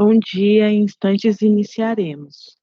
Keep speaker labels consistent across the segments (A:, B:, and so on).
A: Bom dia, em instantes iniciaremos.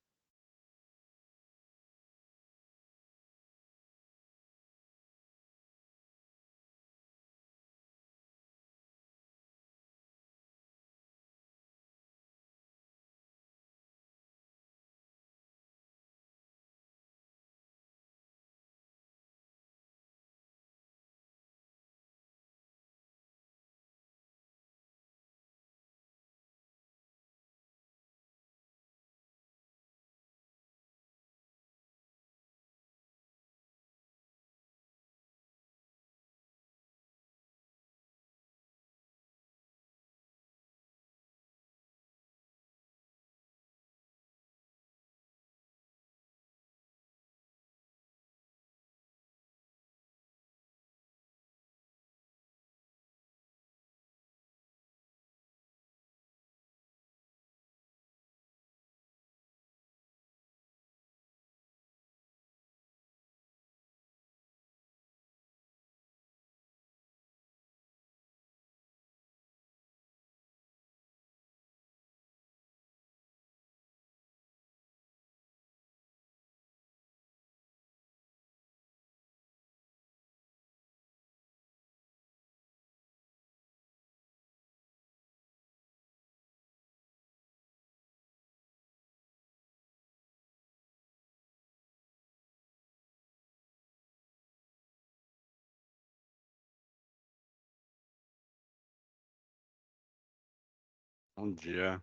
B: Bom dia.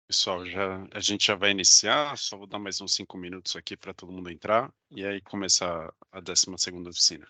B: Pessoal, a gente já vai iniciar, só vou dar mais uns 5 minutos aqui para todo mundo entrar e aí começar a 12ª oficina.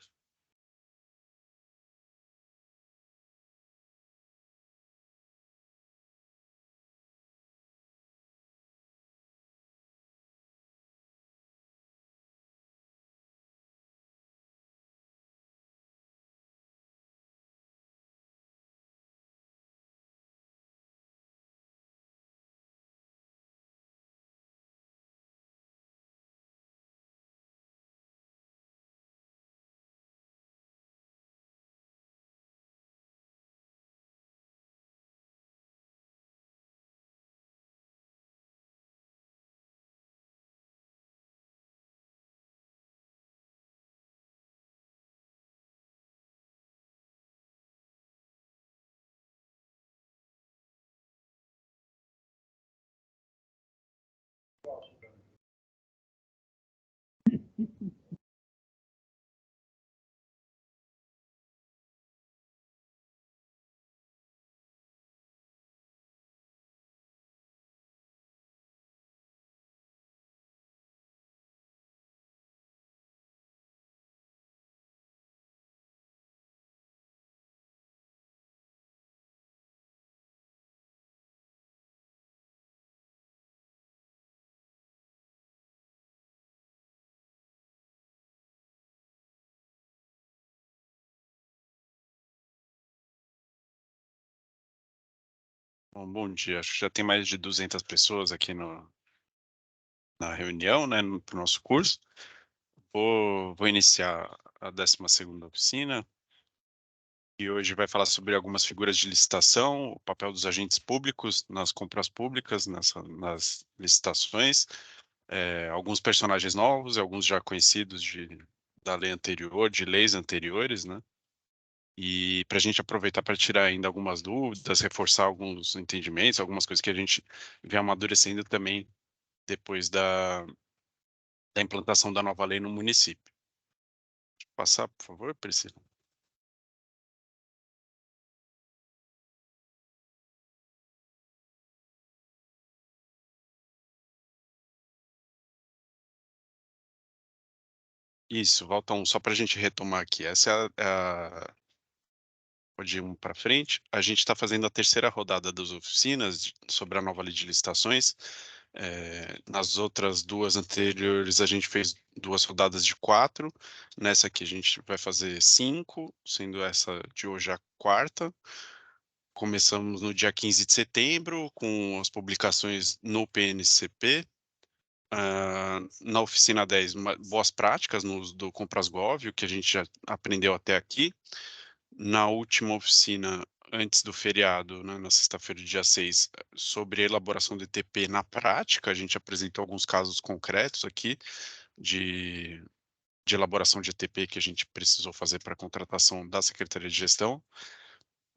B: Bom dia, acho que já tem mais de 200 pessoas aqui na reunião, né, no pro nosso curso. Vou iniciar a 12ª oficina, e hoje vai falar sobre algumas figuras de licitação, o papel dos agentes públicos nas compras públicas, nas licitações, alguns personagens novos e alguns já conhecidos da lei anterior, de leis anteriores, né? E para a gente aproveitar para tirar ainda algumas dúvidas, reforçar alguns entendimentos, algumas coisas que a gente vem amadurecendo também depois da implantação da nova lei no município. Passar, por favor, Priscila. Isso, volta um, só para a gente retomar aqui. Essa é pode ir um para frente. A gente está fazendo a terceira rodada das oficinas sobre a nova lei de licitações. Nas outras duas anteriores, a gente fez 2 rodadas de 4. Nessa aqui, a gente vai fazer 5, sendo essa de hoje a quarta. Começamos no dia 15 de setembro, com as publicações no PNCP. Na oficina 10, boas práticas do Comprasgov, o que a gente já aprendeu até aqui. Na última oficina, antes do feriado, né, na sexta-feira, dia 6, sobre a elaboração do ETP na prática, a gente apresentou alguns casos concretos aqui de, de elaboração de ETP que a gente precisou fazer para a contratação da Secretaria de Gestão.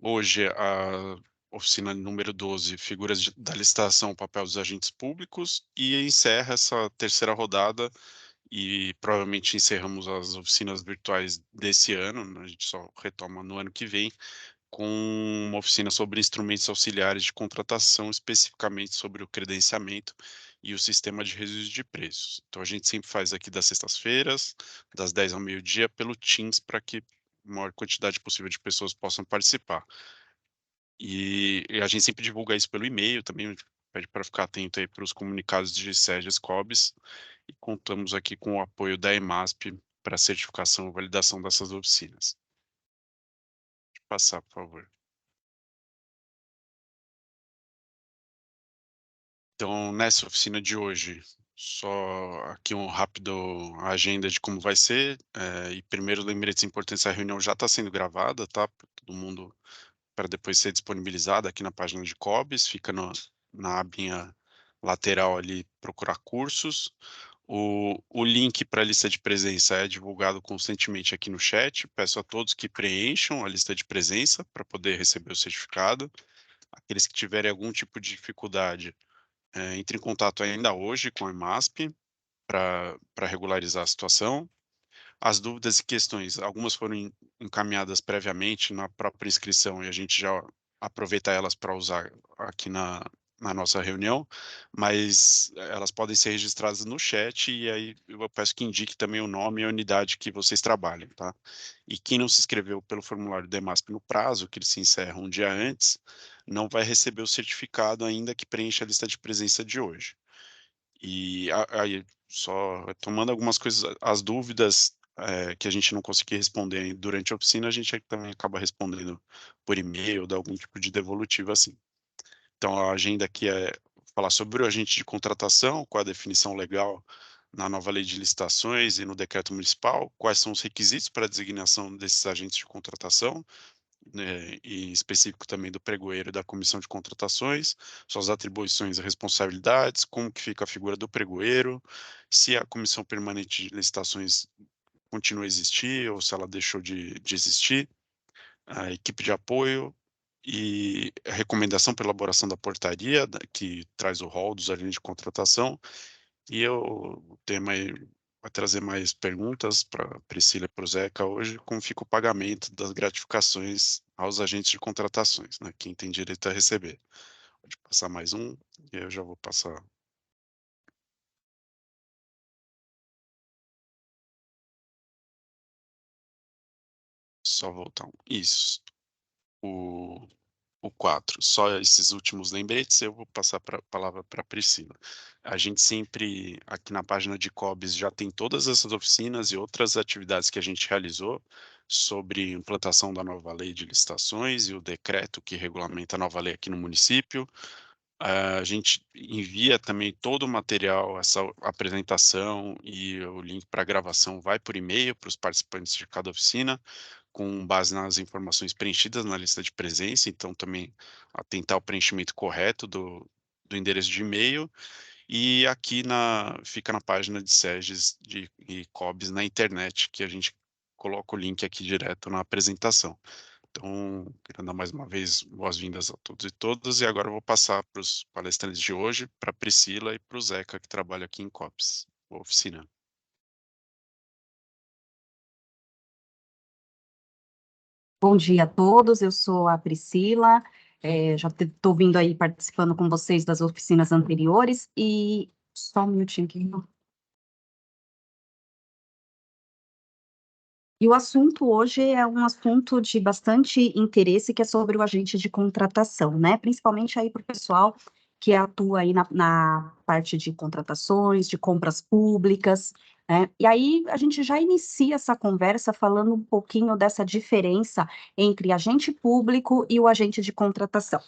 B: Hoje, a oficina número 12, figuras da licitação, papel dos agentes públicos, e encerra essa terceira rodada e provavelmente encerramos as oficinas virtuais desse ano, né, a gente só retoma no ano que vem, com uma oficina sobre instrumentos auxiliares de contratação, especificamente sobre o credenciamento e o sistema de registro de preços. Então a gente sempre faz aqui das sextas-feiras, das 10 ao meio-dia, pelo Teams, para que a maior quantidade possível de pessoas possam participar. E a gente sempre divulga isso pelo e-mail também, a gente pede para ficar atento aí para os comunicados de SEGES COBS, e contamos aqui com o apoio da EMASP para a certificação e validação dessas oficinas. Pode passar, por favor. Então, nessa oficina de hoje, só aqui um rápido agenda de como vai ser. E primeiro, lembretes importantes: a reunião já está sendo gravada, tá? Para todo mundo, para depois ser disponibilizada aqui na página de COBS, fica na abinha lateral ali, procurar cursos. O link para a lista de presença é divulgado constantemente aqui no chat. Peço a todos que preencham a lista de presença para poder receber o certificado. Aqueles que tiverem algum tipo de dificuldade, entre em contato ainda hoje com a EMASP para regularizar a situação. As dúvidas e questões, algumas foram encaminhadas previamente na própria inscrição e a gente já aproveita elas para usar aqui na nossa reunião, mas elas podem ser registradas no chat e aí eu peço que indique também o nome e a unidade que vocês trabalham, tá? E quem não se inscreveu pelo formulário do EMASP no prazo, que ele se encerra um dia antes, não vai receber o certificado ainda que preencha a lista de presença de hoje. E aí, só tomando algumas coisas, as dúvidas, que a gente não conseguir responder durante a oficina, a gente também acaba respondendo por e-mail, dar algum tipo de devolutivo assim. Então a agenda aqui é falar sobre o agente de contratação, qual a definição legal na nova lei de licitações e no decreto municipal, quais são os requisitos para a designação desses agentes de contratação, né, e específico também do pregoeiro e da comissão de contratações, suas atribuições e responsabilidades, como que fica a figura do pregoeiro, se a comissão permanente de licitações continua a existir ou se ela deixou de existir, a equipe de apoio e a recomendação para elaboração da portaria, que traz o rol dos agentes de contratação, e o tema aí vai trazer mais perguntas para Priscila e para o Zeca hoje, como fica o pagamento das gratificações aos agentes de contratações, né, quem tem direito a receber. Pode passar mais um, e aí eu já vou passar. Só voltar um. Isso. O O 4, só esses últimos lembretes, eu vou passar a palavra para Priscila. A gente sempre, aqui na página de COBS, já tem todas essas oficinas e outras atividades que a gente realizou sobre implantação da nova lei de licitações e o decreto que regulamenta a nova lei aqui no município. A gente envia também todo o material, essa apresentação e o link para gravação vai por e-mail para os participantes de cada oficina, com base nas informações preenchidas na lista de presença, então também atentar ao preenchimento correto do endereço de e-mail, e aqui fica na página de SEGES e COBS na internet, que a gente coloca o link aqui direto na apresentação. Então, quero dar mais uma vez boas-vindas a todos e todas, e agora eu vou passar para os palestrantes de hoje, para a Priscila e para o Zeca, que trabalha aqui em COBS, oficina.
C: Bom dia a todos, eu sou a Priscila, já estou vindo aí participando com vocês das oficinas anteriores, e só um minutinho aqui. E o assunto hoje é um assunto de bastante interesse, que é sobre o agente de contratação, né? Principalmente aí para o pessoal que atua aí na parte de contratações, de compras públicas, né? E aí a gente já inicia essa conversa falando um pouquinho dessa diferença entre agente público e o agente de contratação.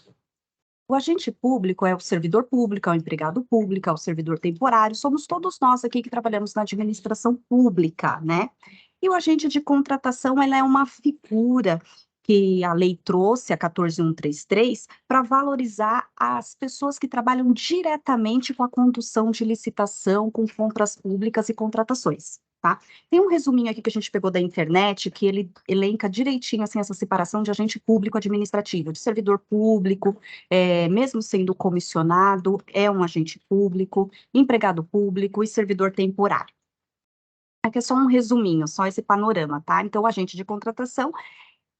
C: O agente público é o servidor público, é o empregado público, é o servidor temporário, somos todos nós aqui que trabalhamos na administração pública, né? E o agente de contratação, ela é uma figura que a lei trouxe, a 14133, para valorizar as pessoas que trabalham diretamente com a condução de licitação, com compras públicas e contratações, tá? Tem um resuminho aqui que a gente pegou da internet, que ele elenca direitinho, assim, essa separação de agente público administrativo, de servidor público, mesmo sendo comissionado, é um agente público, empregado público e servidor temporário. Aqui é só um resuminho, só esse panorama, tá? Então, o agente de contratação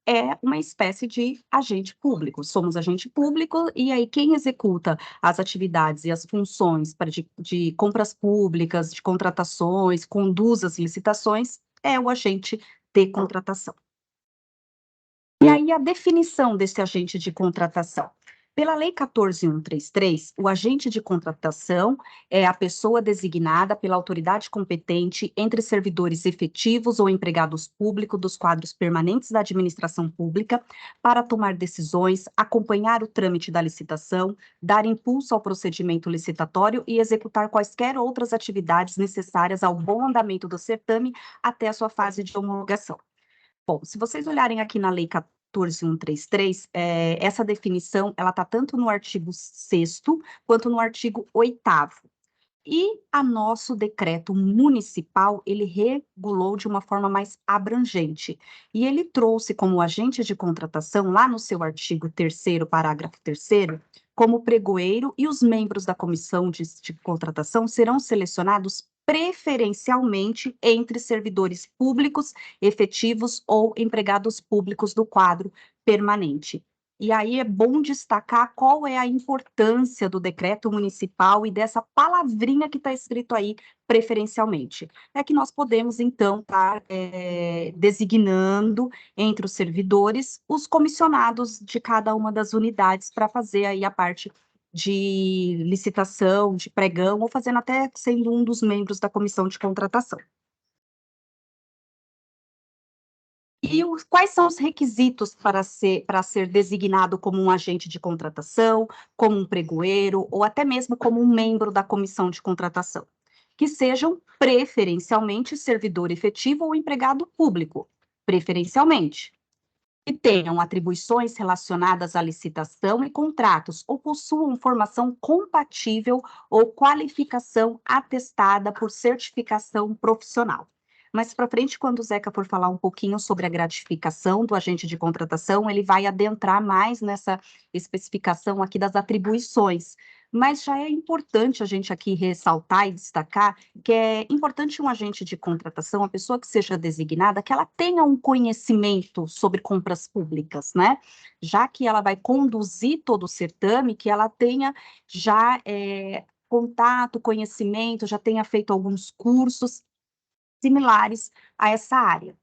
C: é uma espécie de agente público. Somos agente público, e aí quem executa as atividades e as funções de compras públicas, de contratações, conduz as licitações, é o agente de contratação. E aí a definição desse agente de contratação. Pela Lei 14.133, o agente de contratação é a pessoa designada pela autoridade competente entre servidores efetivos ou empregados públicos dos quadros permanentes da administração pública para tomar decisões, acompanhar o trâmite da licitação, dar impulso ao procedimento licitatório e executar quaisquer outras atividades necessárias ao bom andamento do certame até a sua fase de homologação. Bom, se vocês olharem aqui na Lei 14.133, essa definição, ela está tanto no artigo 6º quanto no artigo 8º. E a nosso decreto municipal, ele regulou de uma forma mais abrangente. E ele trouxe como agente de contratação, lá no seu artigo 3º, parágrafo 3º, como pregoeiro, e os membros da comissão de contratação serão selecionados preferencialmente entre servidores públicos, efetivos ou empregados públicos do quadro permanente. E aí é bom destacar qual é a importância do decreto municipal e dessa palavrinha que está escrito aí, preferencialmente. É que nós podemos, então, estar designando entre os servidores os comissionados de cada uma das unidades para fazer aí a parte de licitação, de pregão, ou fazendo até sendo um dos membros da comissão de contratação. E quais são os requisitos para ser designado como um agente de contratação, como um pregoeiro, ou até mesmo como um membro da comissão de contratação? Que sejam preferencialmente servidor efetivo ou empregado público, preferencialmente. Que tenham atribuições relacionadas à licitação e contratos, ou possuam formação compatível ou qualificação atestada por certificação profissional. Mais para frente, quando o Zeca for falar um pouquinho sobre a gratificação do agente de contratação, ele vai adentrar mais nessa especificação aqui das atribuições. Mas já é importante a gente aqui ressaltar e destacar que é importante um agente de contratação, a pessoa que seja designada, que ela tenha um conhecimento sobre compras públicas, né? Já que ela vai conduzir todo o certame, que ela tenha já contato, conhecimento, já tenha feito alguns cursos similares a essa área.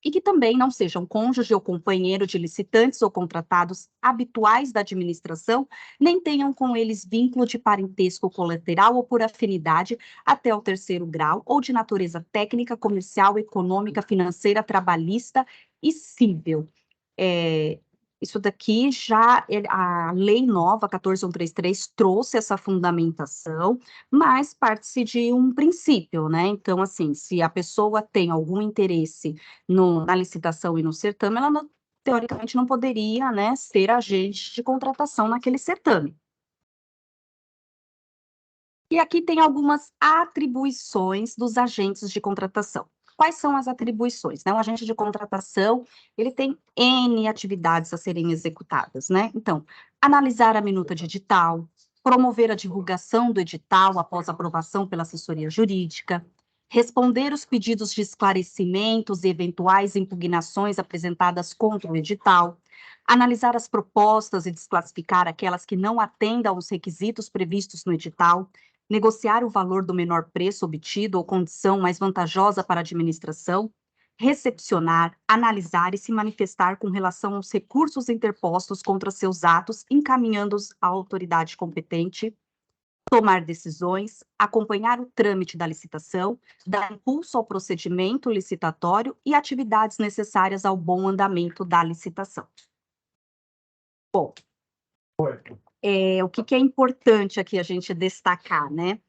C: E que também não sejam cônjuge ou companheiro de licitantes ou contratados habituais da administração, nem tenham com eles vínculo de parentesco colateral ou por afinidade até o 3º grau, ou de natureza técnica, comercial, econômica, financeira, trabalhista e civil. Isso daqui já, a lei nova, 14.133, trouxe essa fundamentação, mas parte-se de um princípio, né? Então, assim, se a pessoa tem algum interesse na licitação e no certame, ela teoricamente não poderia, né, ser agente de contratação naquele certame. E aqui tem algumas atribuições dos agentes de contratação. Quais são as atribuições, né? Um agente de contratação, ele tem N atividades a serem executadas, né? Então, analisar a minuta de edital, promover a divulgação do edital após aprovação pela assessoria jurídica, responder os pedidos de esclarecimentos e eventuais impugnações apresentadas contra o edital, analisar as propostas e desclassificar aquelas que não atendam aos requisitos previstos no edital, negociar o valor do menor preço obtido ou condição mais vantajosa para a administração, recepcionar, analisar e se manifestar com relação aos recursos interpostos contra seus atos, encaminhando-os à autoridade competente, tomar decisões, acompanhar o trâmite da licitação, dar impulso ao procedimento licitatório e atividades necessárias ao bom andamento da licitação. Bom, o que é importante aqui a gente destacar, né?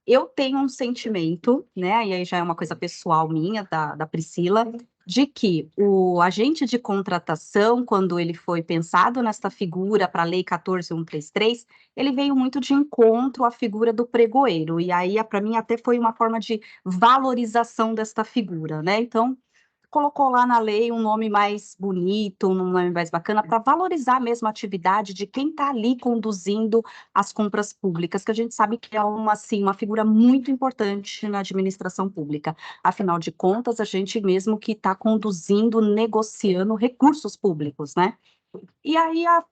C: Eu tenho um sentimento, né, e aí já é uma coisa pessoal minha, da Priscila, de que o agente de contratação, quando ele foi pensado nesta figura para a Lei 14.133, ele veio muito de encontro à figura do pregoeiro, e aí, para mim, até foi uma forma de valorização desta figura, né? Então, colocou lá na lei um nome mais bonito, um nome mais bacana, para valorizar mesmo a atividade de quem está ali conduzindo as compras públicas, que a gente sabe que é uma figura muito importante na administração pública. Afinal de contas, a gente mesmo que está conduzindo, negociando recursos públicos, né? E aí a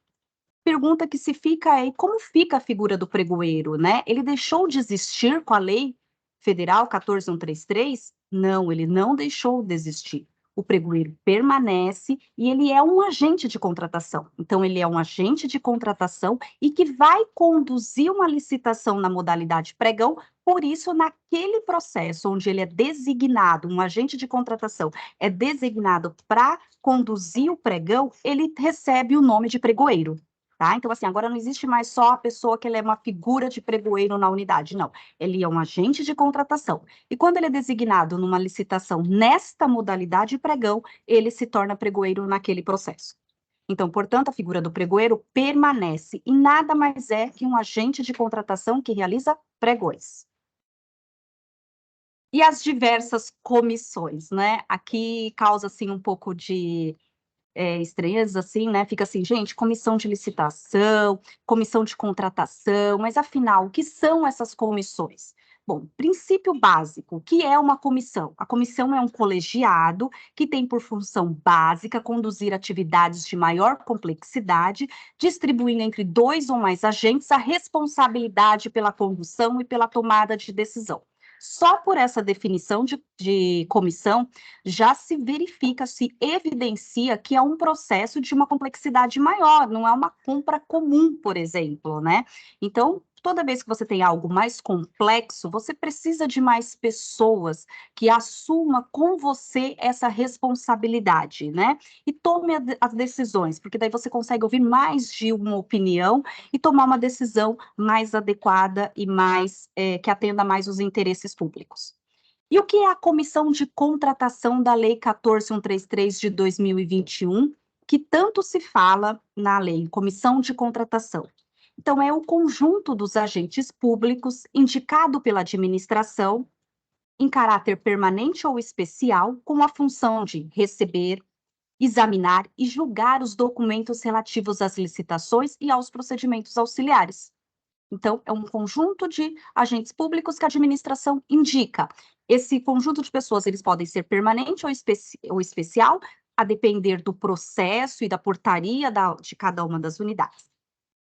C: pergunta que se fica é, como fica a figura do pregoeiro, né? Ele deixou de existir com a lei federal 14.133? Não, ele não deixou de existir. O pregoeiro permanece e ele é um agente de contratação. Então, ele é um agente de contratação e que vai conduzir uma licitação na modalidade pregão. Por isso, naquele processo onde ele é designado, um agente de contratação é designado para conduzir o pregão, ele recebe o nome de pregoeiro. Tá? Então, assim, agora não existe mais só a pessoa que ele é uma figura de pregoeiro na unidade, não. Ele é um agente de contratação. E quando ele é designado numa licitação nesta modalidade pregão, ele se torna pregoeiro naquele processo. Então, portanto, a figura do pregoeiro permanece e nada mais é que um agente de contratação que realiza pregões. E as diversas comissões, né? Aqui causa, assim, um pouco de estranheza, assim, né? Fica assim, gente, comissão de licitação, comissão de contratação, mas afinal, o que são essas comissões? Bom, princípio básico, o que é uma comissão? A comissão é um colegiado que tem por função básica conduzir atividades de maior complexidade, distribuindo entre 2 ou mais agentes a responsabilidade pela condução e pela tomada de decisão. Só por essa definição de comissão, já se verifica, se evidencia que é um processo de uma complexidade maior, não é uma compra comum, por exemplo, né? Então, toda vez que você tem algo mais complexo, você precisa de mais pessoas que assumam com você essa responsabilidade, né? E tome as decisões, porque daí você consegue ouvir mais de uma opinião e tomar uma decisão mais adequada e mais que atenda mais os interesses públicos. E o que é a comissão de contratação da Lei 14.133 de 2021, que tanto se fala na lei, comissão de contratação? Então, é o conjunto dos agentes públicos indicado pela administração em caráter permanente ou especial, com a função de receber, examinar e julgar os documentos relativos às licitações e aos procedimentos auxiliares. Então, é um conjunto de agentes públicos que a administração indica. Esse conjunto de pessoas, eles podem ser permanente ou especial, a depender do processo e da portaria de cada uma das unidades.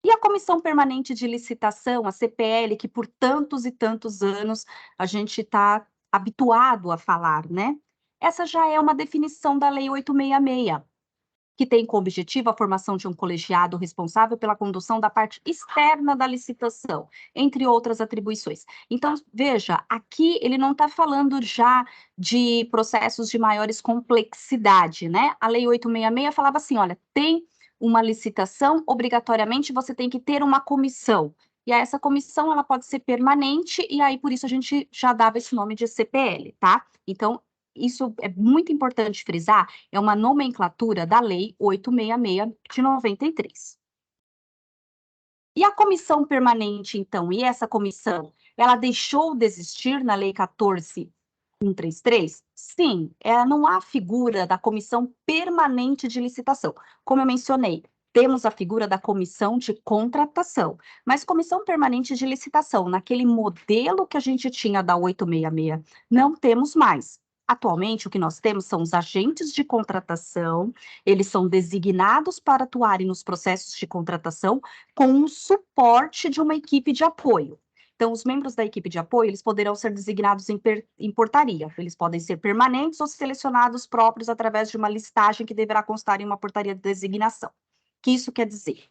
C: E a Comissão Permanente de Licitação, a CPL, que por tantos e tantos anos a gente está habituado a falar, né? Essa já é uma definição da Lei 866, que tem como objetivo a formação de um colegiado responsável pela condução da parte externa da licitação, entre outras atribuições. Então, veja, aqui ele não está falando já de processos de maiores complexidade, né? A Lei 866 falava assim, olha, tem uma licitação, obrigatoriamente você tem que ter uma comissão. E aí, essa comissão, ela pode ser permanente, e aí, por isso, a gente já dava esse nome de CPL, tá? Então, isso é muito importante frisar, é uma nomenclatura da Lei 866 de 93. E a comissão permanente, então, e essa comissão, ela deixou de existir na Lei 14.133? Sim, não há figura da comissão permanente de licitação. Como eu mencionei, temos a figura da comissão de contratação, mas comissão permanente de licitação, naquele modelo que a gente tinha da 866, não temos mais. Atualmente, o que nós temos são os agentes de contratação, eles são designados para atuarem nos processos de contratação com o suporte de uma equipe de apoio. Então, os membros da equipe de apoio, eles poderão ser designados em portaria. Eles podem ser permanentes ou selecionados próprios através de uma listagem que deverá constar em uma portaria de designação. O que isso quer dizer?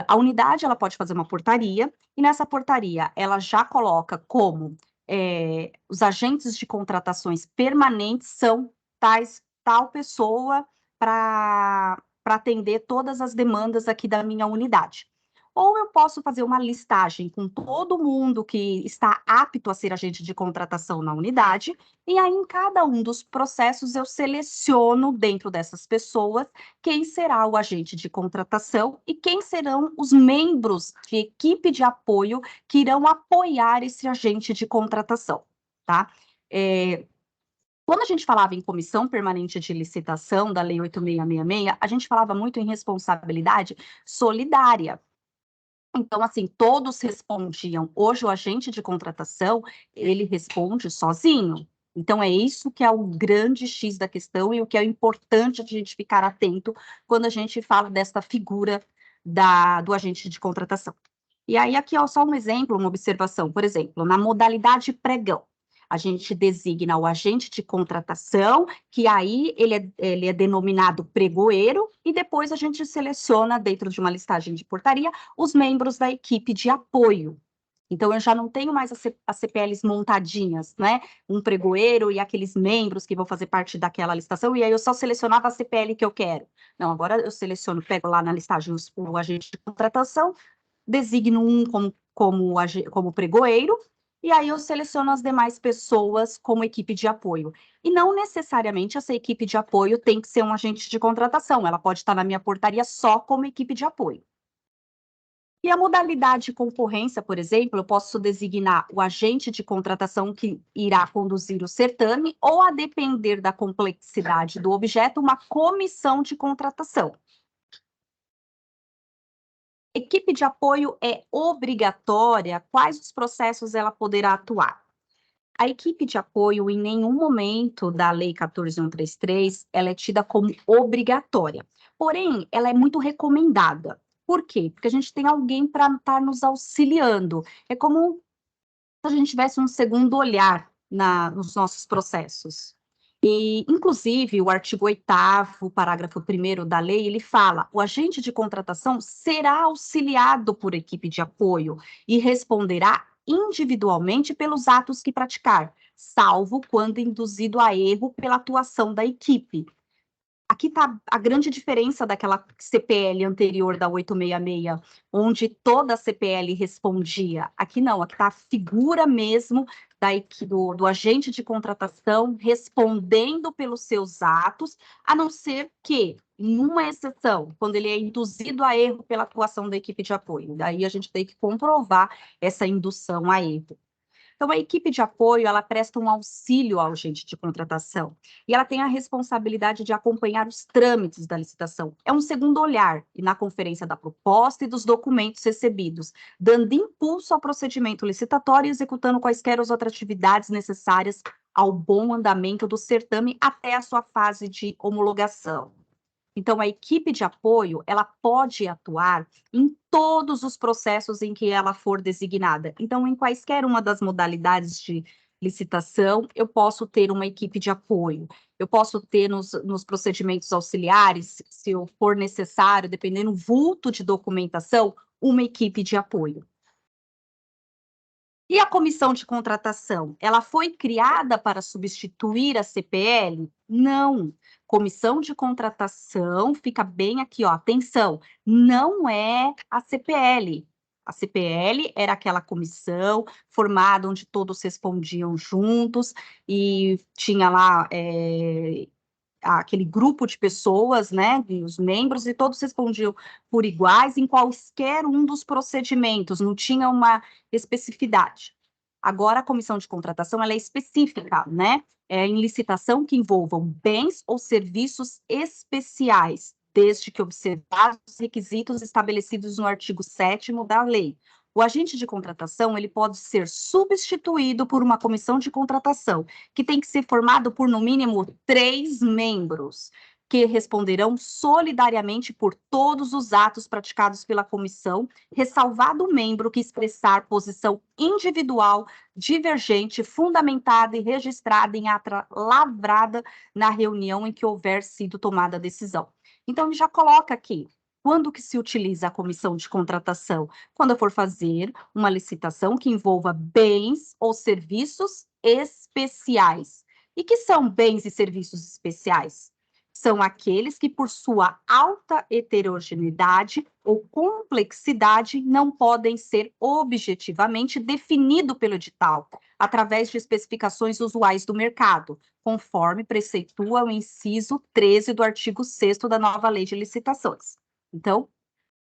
C: A unidade, ela pode fazer uma portaria, e nessa portaria, ela já coloca como os agentes de contratações permanentes são tal pessoa para atender todas as demandas aqui da minha unidade. Ou eu posso fazer uma listagem com todo mundo que está apto a ser agente de contratação na unidade, e aí em cada um dos processos eu seleciono dentro dessas pessoas quem será o agente de contratação e quem serão os membros de equipe de apoio que irão apoiar esse agente de contratação, tá? Quando a gente falava em comissão permanente de licitação da Lei 8666, a gente falava muito em responsabilidade solidária. Então, assim, todos respondiam. Hoje, o agente de contratação, ele responde sozinho. Então, é isso que é o grande X da questão e o que é importante a gente ficar atento quando a gente fala dessa figura do agente de contratação. E aí, aqui, ó, só um exemplo, uma observação. Por exemplo, na modalidade pregão, a gente designa o agente de contratação, que aí ele é denominado pregoeiro, e depois a gente seleciona, dentro de uma listagem de portaria, os membros da equipe de apoio. Então, eu já não tenho mais as CPLs montadinhas, né? Um pregoeiro e aqueles membros que vão fazer parte daquela listação, e aí eu só selecionava a CPL que eu quero. Não, agora eu seleciono, pego lá na listagem o agente de contratação, designo um como pregoeiro, e aí eu seleciono as demais pessoas como equipe de apoio. E não necessariamente essa equipe de apoio tem que ser um agente de contratação, ela pode estar na minha portaria só como equipe de apoio. E a modalidade de concorrência, por exemplo, eu posso designar o agente de contratação que irá conduzir o certame, ou, a depender da complexidade do objeto, uma comissão de contratação. Equipe de apoio é obrigatória? Quais os processos ela poderá atuar? A equipe de apoio, em nenhum momento da Lei 14.133, ela é tida como obrigatória. Porém, ela é muito recomendada. Por quê? Porque a gente tem alguém para estar nos auxiliando. É como se a gente tivesse um segundo olhar nos nossos processos. E, inclusive, o artigo 8º, parágrafo 1º da lei, ele fala: o agente de contratação será auxiliado por equipe de apoio e responderá individualmente pelos atos que praticar, salvo quando induzido a erro pela atuação da equipe. Aqui está a grande diferença daquela CPL anterior da 866, onde toda a CPL respondia. Aqui não, aqui está a figura mesmo do agente de contratação respondendo pelos seus atos, a não ser que, em uma exceção, quando ele é induzido a erro pela atuação da equipe de apoio. Daí a gente tem que comprovar essa indução a erro. Então, a equipe de apoio, ela presta um auxílio ao agente de contratação e ela tem a responsabilidade de acompanhar os trâmites da licitação. É um segundo olhar e na conferência da proposta e dos documentos recebidos, dando impulso ao procedimento licitatório e executando quaisquer outras atividades necessárias ao bom andamento do certame até a sua fase de homologação. Então, a equipe de apoio, ela pode atuar em todos os processos em que ela for designada. Então, em quaisquer uma das modalidades de licitação, eu posso ter uma equipe de apoio. Eu posso ter nos procedimentos auxiliares, se for necessário, dependendo do vulto de documentação, uma equipe de apoio. E a comissão de contratação, ela foi criada para substituir a CPL? Não. Comissão de contratação, fica bem aqui, ó, atenção, não é a CPL. A CPL era aquela comissão formada onde todos respondiam juntos e tinha lá aquele grupo de pessoas, né, os membros, e todos respondiam por iguais em qualquer um dos procedimentos, não tinha uma especificidade. Agora, a comissão de contratação, ela é específica, né, em licitação que envolvam bens ou serviços especiais, desde que observados os requisitos estabelecidos no artigo 7º da lei. O agente de contratação, ele pode ser substituído por uma comissão de contratação, que tem que ser formado por, no mínimo, 3 membros. que responderão solidariamente por todos os atos praticados pela comissão, ressalvado o membro que expressar posição individual, divergente, fundamentada e registrada em ata lavrada na reunião em que houver sido tomada a decisão. Então, ele já coloca aqui, quando que se utiliza a comissão de contratação? Quando eu for fazer uma licitação que envolva bens ou serviços especiais. E que são bens e serviços especiais? São aqueles que, por sua alta heterogeneidade ou complexidade, não podem ser objetivamente definidos pelo edital, através de especificações usuais do mercado, conforme preceitua o inciso 13 do artigo 6º da nova Lei de Licitações. Então,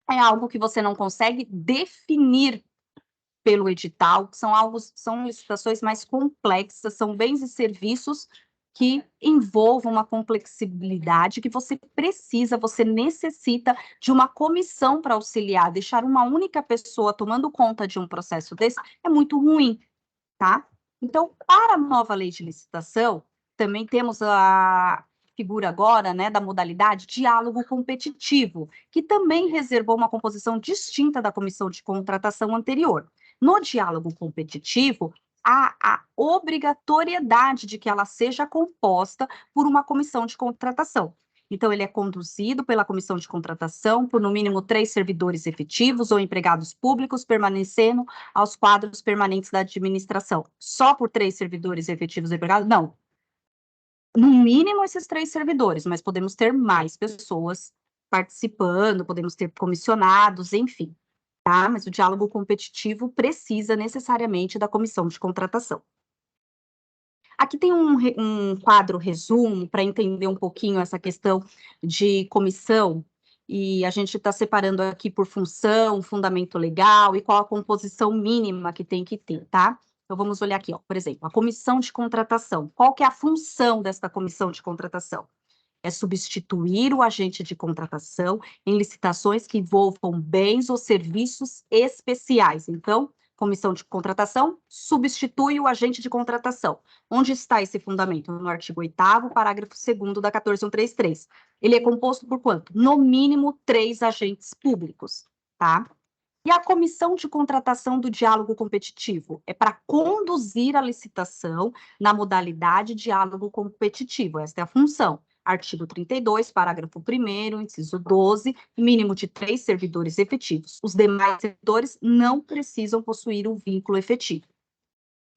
C: é algo que você não consegue definir pelo edital, são licitações mais complexas, são bens e serviços que envolvam uma complexibilidade que você precisa, você necessita de uma comissão para auxiliar. Deixar uma única pessoa tomando conta de um processo desse é muito ruim, tá? Então, para a nova lei de licitação, também temos a figura agora, né, da modalidade diálogo competitivo, que também reservou uma composição distinta da comissão de contratação anterior. No diálogo competitivo, há a obrigatoriedade de que ela seja composta por uma comissão de contratação. Então, ele é conduzido pela comissão de contratação por, no mínimo, 3 servidores efetivos ou empregados públicos, permanecendo aos quadros permanentes da administração. Só por 3 servidores efetivos e empregados? Não. No mínimo, esses 3 servidores, mas podemos ter mais pessoas participando, podemos ter comissionados, enfim. Tá? Mas o diálogo competitivo precisa necessariamente da comissão de contratação. Aqui tem um quadro resumo para entender um pouquinho essa questão de comissão, e a gente está separando aqui por função, fundamento legal e qual a composição mínima que tem que ter, tá? Então, vamos olhar aqui, ó, por exemplo, a comissão de contratação. Qual que é a função desta comissão de contratação? É substituir o agente de contratação em licitações que envolvam bens ou serviços especiais. Então, comissão de contratação substitui o agente de contratação. Onde está esse fundamento? No artigo 8º, parágrafo 2º da 14133. Ele é composto por quanto? No mínimo 3 agentes públicos, tá? E a comissão de contratação do diálogo competitivo? É para conduzir a licitação na modalidade diálogo competitivo. Esta é a função. Artigo 32, parágrafo 1º, inciso 12, mínimo de 3 servidores efetivos. Os demais servidores não precisam possuir um vínculo efetivo.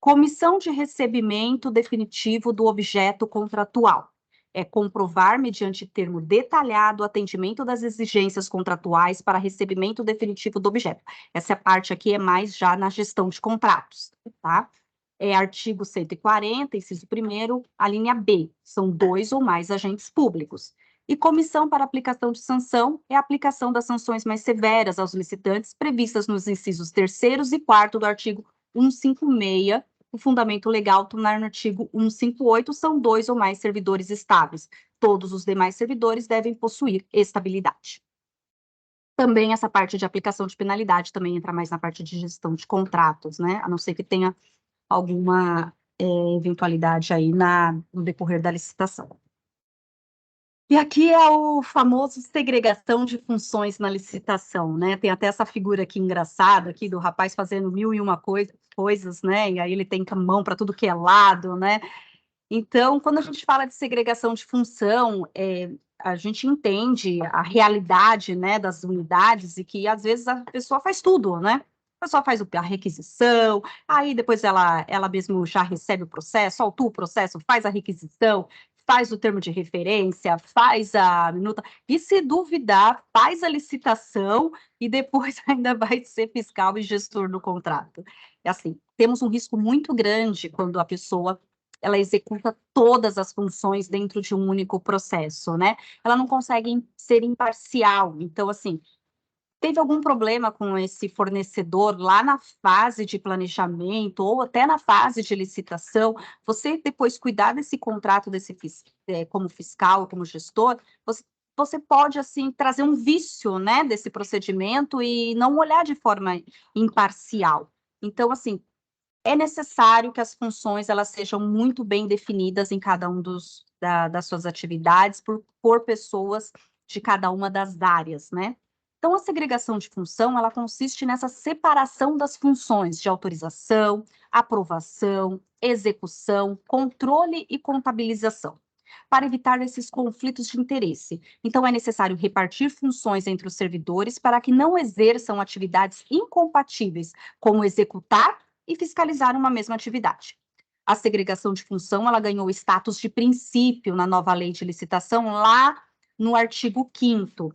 C: Comissão de recebimento definitivo do objeto contratual. É comprovar, mediante termo detalhado, o atendimento das exigências contratuais para recebimento definitivo do objeto. Essa parte aqui é mais já na gestão de contratos, tá? É artigo 140, inciso 1º, a linha B, são 2 ou mais agentes públicos. E comissão para aplicação de sanção é a aplicação das sanções mais severas aos licitantes previstas nos incisos 3º e 4º do artigo 156, o fundamento legal tornar no artigo 158, são 2 ou mais servidores estáveis. Todos os demais servidores devem possuir estabilidade. Também essa parte de aplicação de penalidade também entra mais na parte de gestão de contratos, né? A não ser que tenha alguma eventualidade aí no decorrer da licitação. E aqui é o famoso segregação de funções na licitação, né? Tem até essa figura aqui engraçada aqui do rapaz fazendo 1001 coisas, né? E aí ele tem mão para tudo que é lado, né? Então, quando a gente fala de segregação de função, a gente entende a realidade, né, das unidades e que às vezes a pessoa faz tudo, né? A pessoa faz a requisição, aí depois ela mesmo já recebe o processo, autua o processo, faz a requisição, faz o termo de referência, faz a minuta, e se duvidar, faz a licitação e depois ainda vai ser fiscal e gestor do contrato. É assim, temos um risco muito grande quando a pessoa ela executa todas as funções dentro de um único processo, né? Ela não consegue ser imparcial. Então, assim, teve algum problema com esse fornecedor lá na fase de planejamento ou até na fase de licitação, você depois cuidar desse contrato como fiscal, como gestor, você pode, assim, trazer um vício, né, desse procedimento e não olhar de forma imparcial. Então, assim, é necessário que as funções elas sejam muito bem definidas em cada um das suas atividades por pessoas de cada uma das áreas, né? Então, a segregação de função, ela consiste nessa separação das funções de autorização, aprovação, execução, controle e contabilização, para evitar esses conflitos de interesse. Então, é necessário repartir funções entre os servidores para que não exerçam atividades incompatíveis, como executar e fiscalizar uma mesma atividade. A segregação de função, ela ganhou status de princípio na nova lei de licitação, lá no artigo 5º.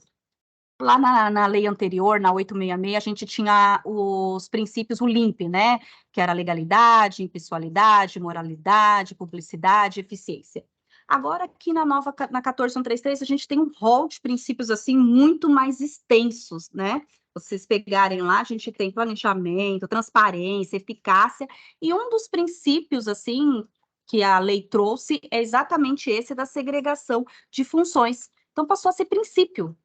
C: Lá na lei anterior, na 866, a gente tinha os princípios, o LIMP, né? Que era legalidade, impessoalidade, moralidade, publicidade, eficiência. Agora, aqui na 14133, a gente tem um rol de princípios, assim, muito mais extensos, né? Vocês pegarem lá, a gente tem planejamento, transparência, eficácia, e um dos princípios, assim, que a lei trouxe é exatamente esse da segregação de funções. Então, passou a ser princípio.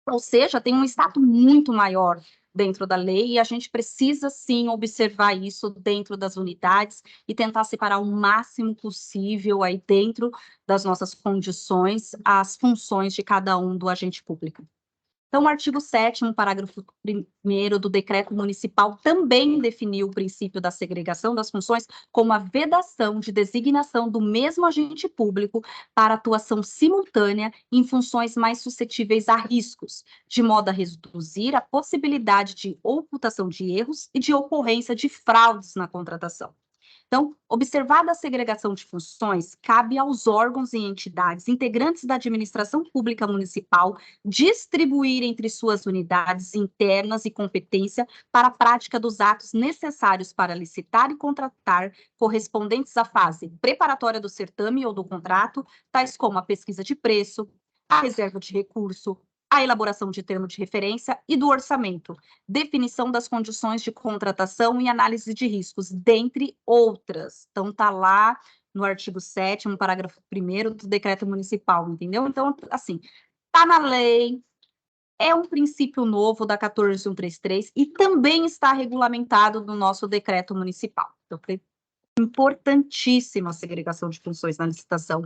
C: Ou seja, tem um status muito maior dentro da lei e a gente precisa, sim, observar isso dentro das unidades e tentar separar o máximo possível aí dentro das nossas condições as funções de cada um do agente público. Então, o artigo 7º, parágrafo 1º do decreto municipal também definiu o princípio da segregação das funções como a vedação de designação do mesmo agente público para atuação simultânea em funções mais suscetíveis a riscos, de modo a reduzir a possibilidade de ocultação de erros e de ocorrência de fraudes na contratação. Então, observada a segregação de funções, cabe aos órgãos e entidades integrantes da administração pública municipal distribuir entre suas unidades internas e competência para a prática dos atos necessários para licitar e contratar, correspondentes à fase preparatória do certame ou do contrato, tais como a pesquisa de preço, a reserva de recurso, a elaboração de termo de referência e do orçamento, definição das condições de contratação e análise de riscos, dentre outras. Então, está lá no artigo 7º, parágrafo 1º do decreto municipal, entendeu? Então, assim, está na lei, é um princípio novo da 14133 e também está regulamentado no nosso decreto municipal. Então, foi importantíssima a segregação de funções na licitação.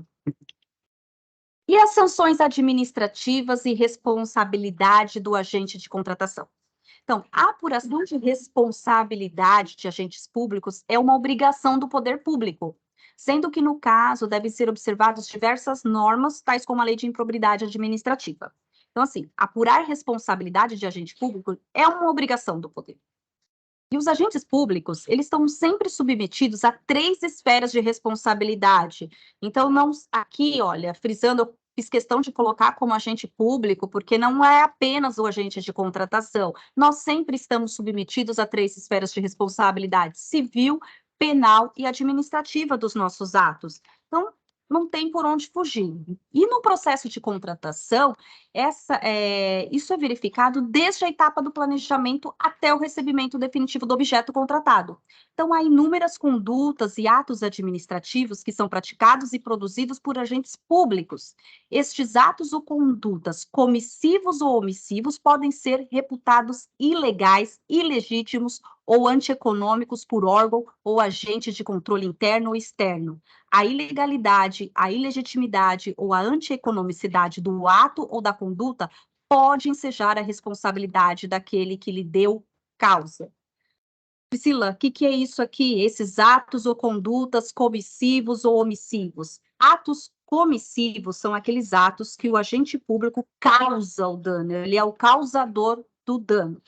C: E as sanções administrativas e responsabilidade do agente de contratação? Então, a apuração de responsabilidade de agentes públicos é uma obrigação do poder público, sendo que, no caso, devem ser observadas diversas normas, tais como a Lei de Improbidade Administrativa. Então, assim, apurar responsabilidade de agente público é uma obrigação do poder. E os agentes públicos, eles estão sempre submetidos a 3 esferas de responsabilidade. Então, não, aqui, olha, frisando, eu fiz questão de colocar como agente público, porque não é apenas o agente de contratação. Nós sempre estamos submetidos a 3 esferas de responsabilidade: civil, penal e administrativa dos nossos atos. Então, não tem por onde fugir. E no processo de contratação, isso é verificado desde a etapa do planejamento até o recebimento definitivo do objeto contratado. Então, há inúmeras condutas e atos administrativos que são praticados e produzidos por agentes públicos. Estes atos ou condutas, comissivos ou omissivos, podem ser reputados ilegais, ilegítimos ou antieconômicos por órgão ou agente de controle interno ou externo. A ilegalidade, a ilegitimidade ou a antieconomicidade do ato ou da conduta pode ensejar a responsabilidade daquele que lhe deu causa. Priscila, o que é isso aqui? Esses atos ou condutas comissivos ou omissivos? Atos comissivos são aqueles atos que o agente público causa o dano, ele é o causador do dano.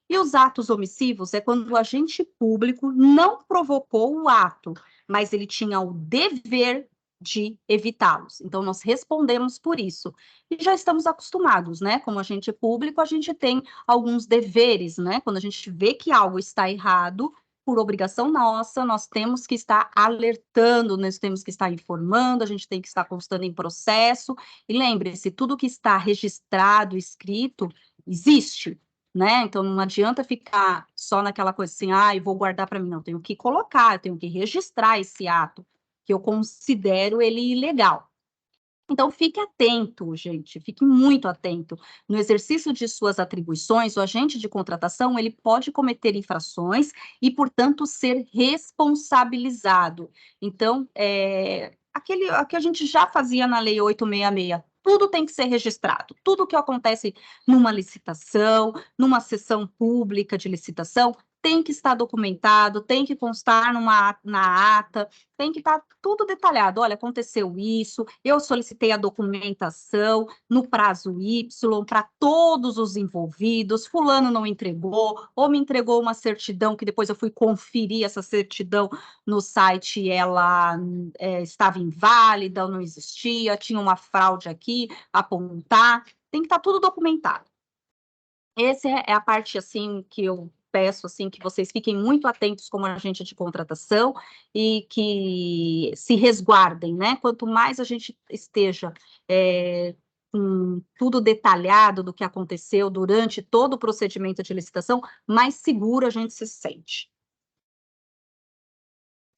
C: E os atos omissivos é quando o agente público não provocou o ato, mas ele tinha o dever de evitá-los. Então, nós respondemos por isso. E já estamos acostumados, né? Como agente público, a gente tem alguns deveres, né? Quando a gente vê que algo está errado, por obrigação nossa, nós temos que estar alertando, nós temos que estar informando, a gente tem que estar constando em processo. E lembre-se, tudo que está registrado, escrito, existe, né? Então, não adianta ficar só naquela coisa assim, eu vou guardar para mim. Não, eu tenho que colocar, eu tenho que registrar esse ato, que eu considero ele ilegal. Então, fique atento, gente, fique muito atento. No exercício de suas atribuições, o agente de contratação, ele pode cometer infrações e, portanto, ser responsabilizado. Então, o que a gente já fazia na Lei 866, tudo tem que ser registrado. Tudo que acontece numa licitação, numa sessão pública de licitação, tem que estar documentado, tem que constar na ata, tem que estar tudo detalhado. Olha, aconteceu isso, eu solicitei a documentação no prazo Y para todos os envolvidos, fulano não entregou, ou me entregou uma certidão que depois eu fui conferir essa certidão no site, ela estava inválida, ou não existia, tinha uma fraude aqui, apontar, tem que estar tudo documentado. Essa é a parte, assim, que eu peço, assim, que vocês fiquem muito atentos como agente de contratação e que se resguardem, né? Quanto mais a gente esteja com tudo detalhado do que aconteceu durante todo o procedimento de licitação, mais seguro a gente se sente.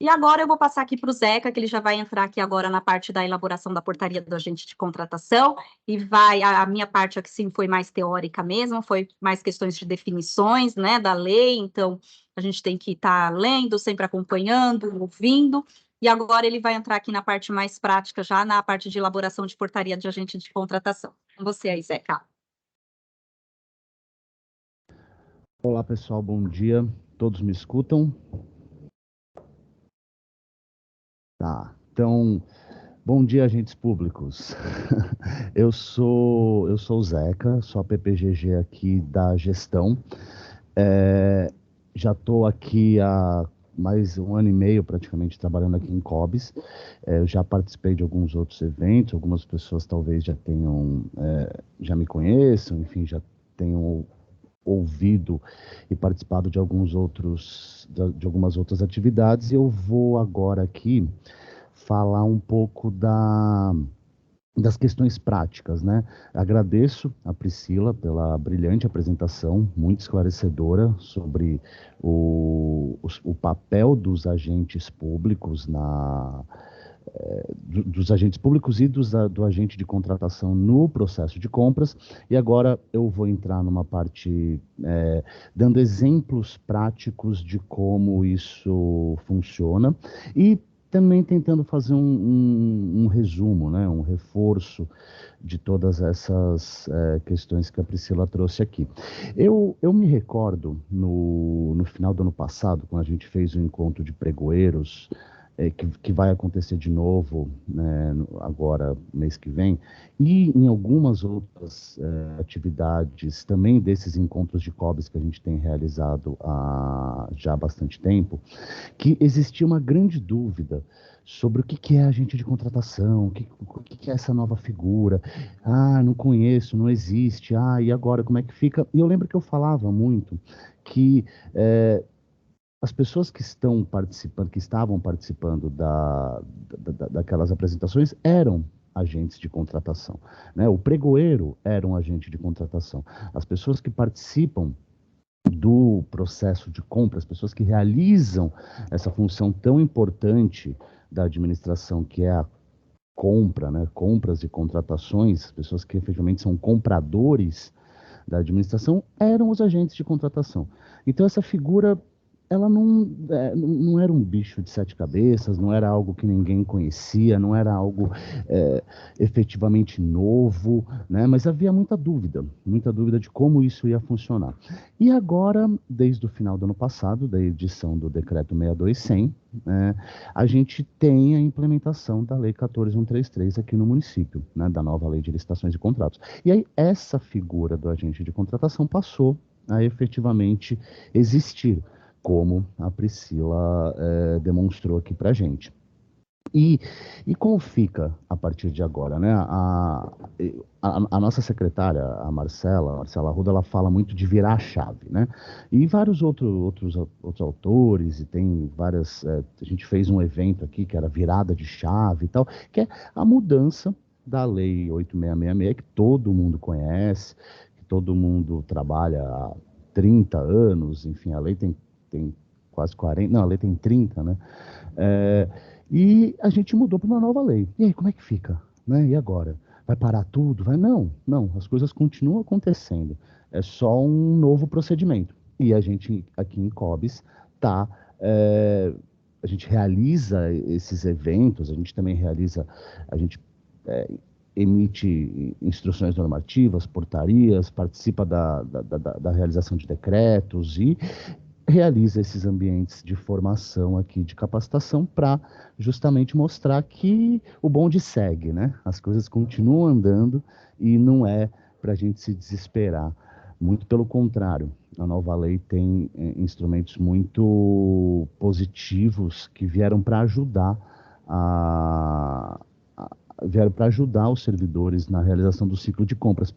C: E agora eu vou passar aqui para o Zeca, que ele já vai entrar aqui agora na parte da elaboração da portaria do agente de contratação, e a minha parte aqui sim foi mais teórica mesmo, foi mais questões de definições, né, da lei, então a gente tem que estar lendo, sempre acompanhando, ouvindo, e agora ele vai entrar aqui na parte mais prática, já na parte de elaboração de portaria de agente de contratação. Com você aí, Zeca.
D: Olá, pessoal, bom dia. Todos me escutam? Tá, então, bom dia, agentes públicos. Eu sou o Zeca, sou a PPGG aqui da gestão. Já estou aqui há mais 1 ano e meio, praticamente, trabalhando aqui em Cobs. Eu já participei de alguns outros eventos, algumas pessoas talvez já me conheçam, enfim, já tenham ouvido e participado de algumas outras atividades, e eu vou agora aqui falar um pouco das questões práticas, né? Agradeço a Priscila pela brilhante apresentação, muito esclarecedora sobre o papel dos agentes públicos dos agentes públicos e do agente de contratação no processo de compras. E agora eu vou entrar numa parte dando exemplos práticos de como isso funciona e também tentando fazer um resumo, né, um reforço de todas essas questões que a Priscila trouxe aqui. Eu me recordo no final do ano passado, quando a gente fez o encontro de pregoeiros, que vai acontecer de novo, né, agora, mês que vem, e em algumas outras atividades também desses encontros de Cobs que a gente tem realizado já há bastante tempo, que existia uma grande dúvida sobre o que é agente de contratação, o que é essa nova figura. Não conheço, não existe, e agora como é que fica? E eu lembro que eu falava muito que as pessoas que estavam participando daquelas apresentações eram agentes de contratação, né? O pregoeiro era um agente de contratação. As pessoas que participam do processo de compra, as pessoas que realizam essa função tão importante da administração, que é a compra, né? Compras e contratações, as pessoas que efetivamente são compradores da administração, eram os agentes de contratação. Então essa figura, ela não era um bicho de 7 cabeças, não era algo que ninguém conhecia, não era algo efetivamente novo, né? Mas havia muita dúvida de como isso ia funcionar. E agora, desde o final do ano passado, da edição do Decreto 62100, a gente tem a implementação da Lei 14.133 aqui no município, né? Da nova Lei de Licitações e Contratos. E aí, essa figura do agente de contratação passou a efetivamente existir, como a Priscila demonstrou aqui para a gente. E como fica a partir de agora, né? A nossa secretária, a Marcela Arruda, ela fala muito de virar a chave, né? E vários outros autores, e tem várias... a gente fez um evento aqui que era virada de chave e tal, que é a mudança da Lei 8666, que todo mundo conhece, que todo mundo trabalha há 30 anos, enfim, a lei tem quase 40, não, a lei tem 30, né? E a gente mudou para uma nova lei. E aí, como é que fica né? E agora? Vai parar tudo? Não, as coisas continuam acontecendo. É só um novo procedimento. E a gente aqui em COBS tá, a gente realiza esses eventos, a gente também realiza, a gente emite instruções normativas, portarias, participa da realização de decretos e realiza esses ambientes de formação aqui, de capacitação, para justamente mostrar que o bonde segue, né? As coisas continuam andando e não é para a gente se desesperar. Muito pelo contrário, a nova lei tem instrumentos muito positivos que vieram para ajudar vieram para ajudar os servidores na realização do ciclo de compras.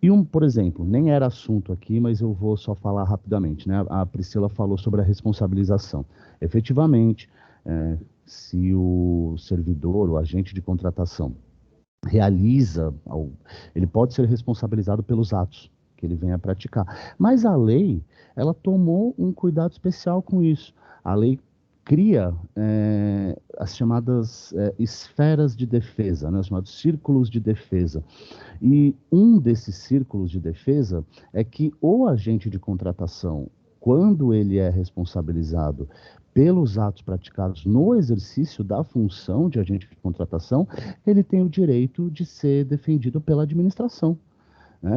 D: E por exemplo, nem era assunto aqui, mas eu vou só falar rapidamente, né? A Priscila falou sobre a responsabilização. Efetivamente, se o servidor, o agente de contratação, realiza, ele pode ser responsabilizado pelos atos que ele venha a praticar. Mas a lei, ela tomou um cuidado especial com isso. A lei cria as chamadas esferas de defesa, né? Os chamados círculos de defesa. E um desses círculos de defesa é que o agente de contratação, quando ele é responsabilizado pelos atos praticados no exercício da função de agente de contratação, ele tem o direito de ser defendido pela administração.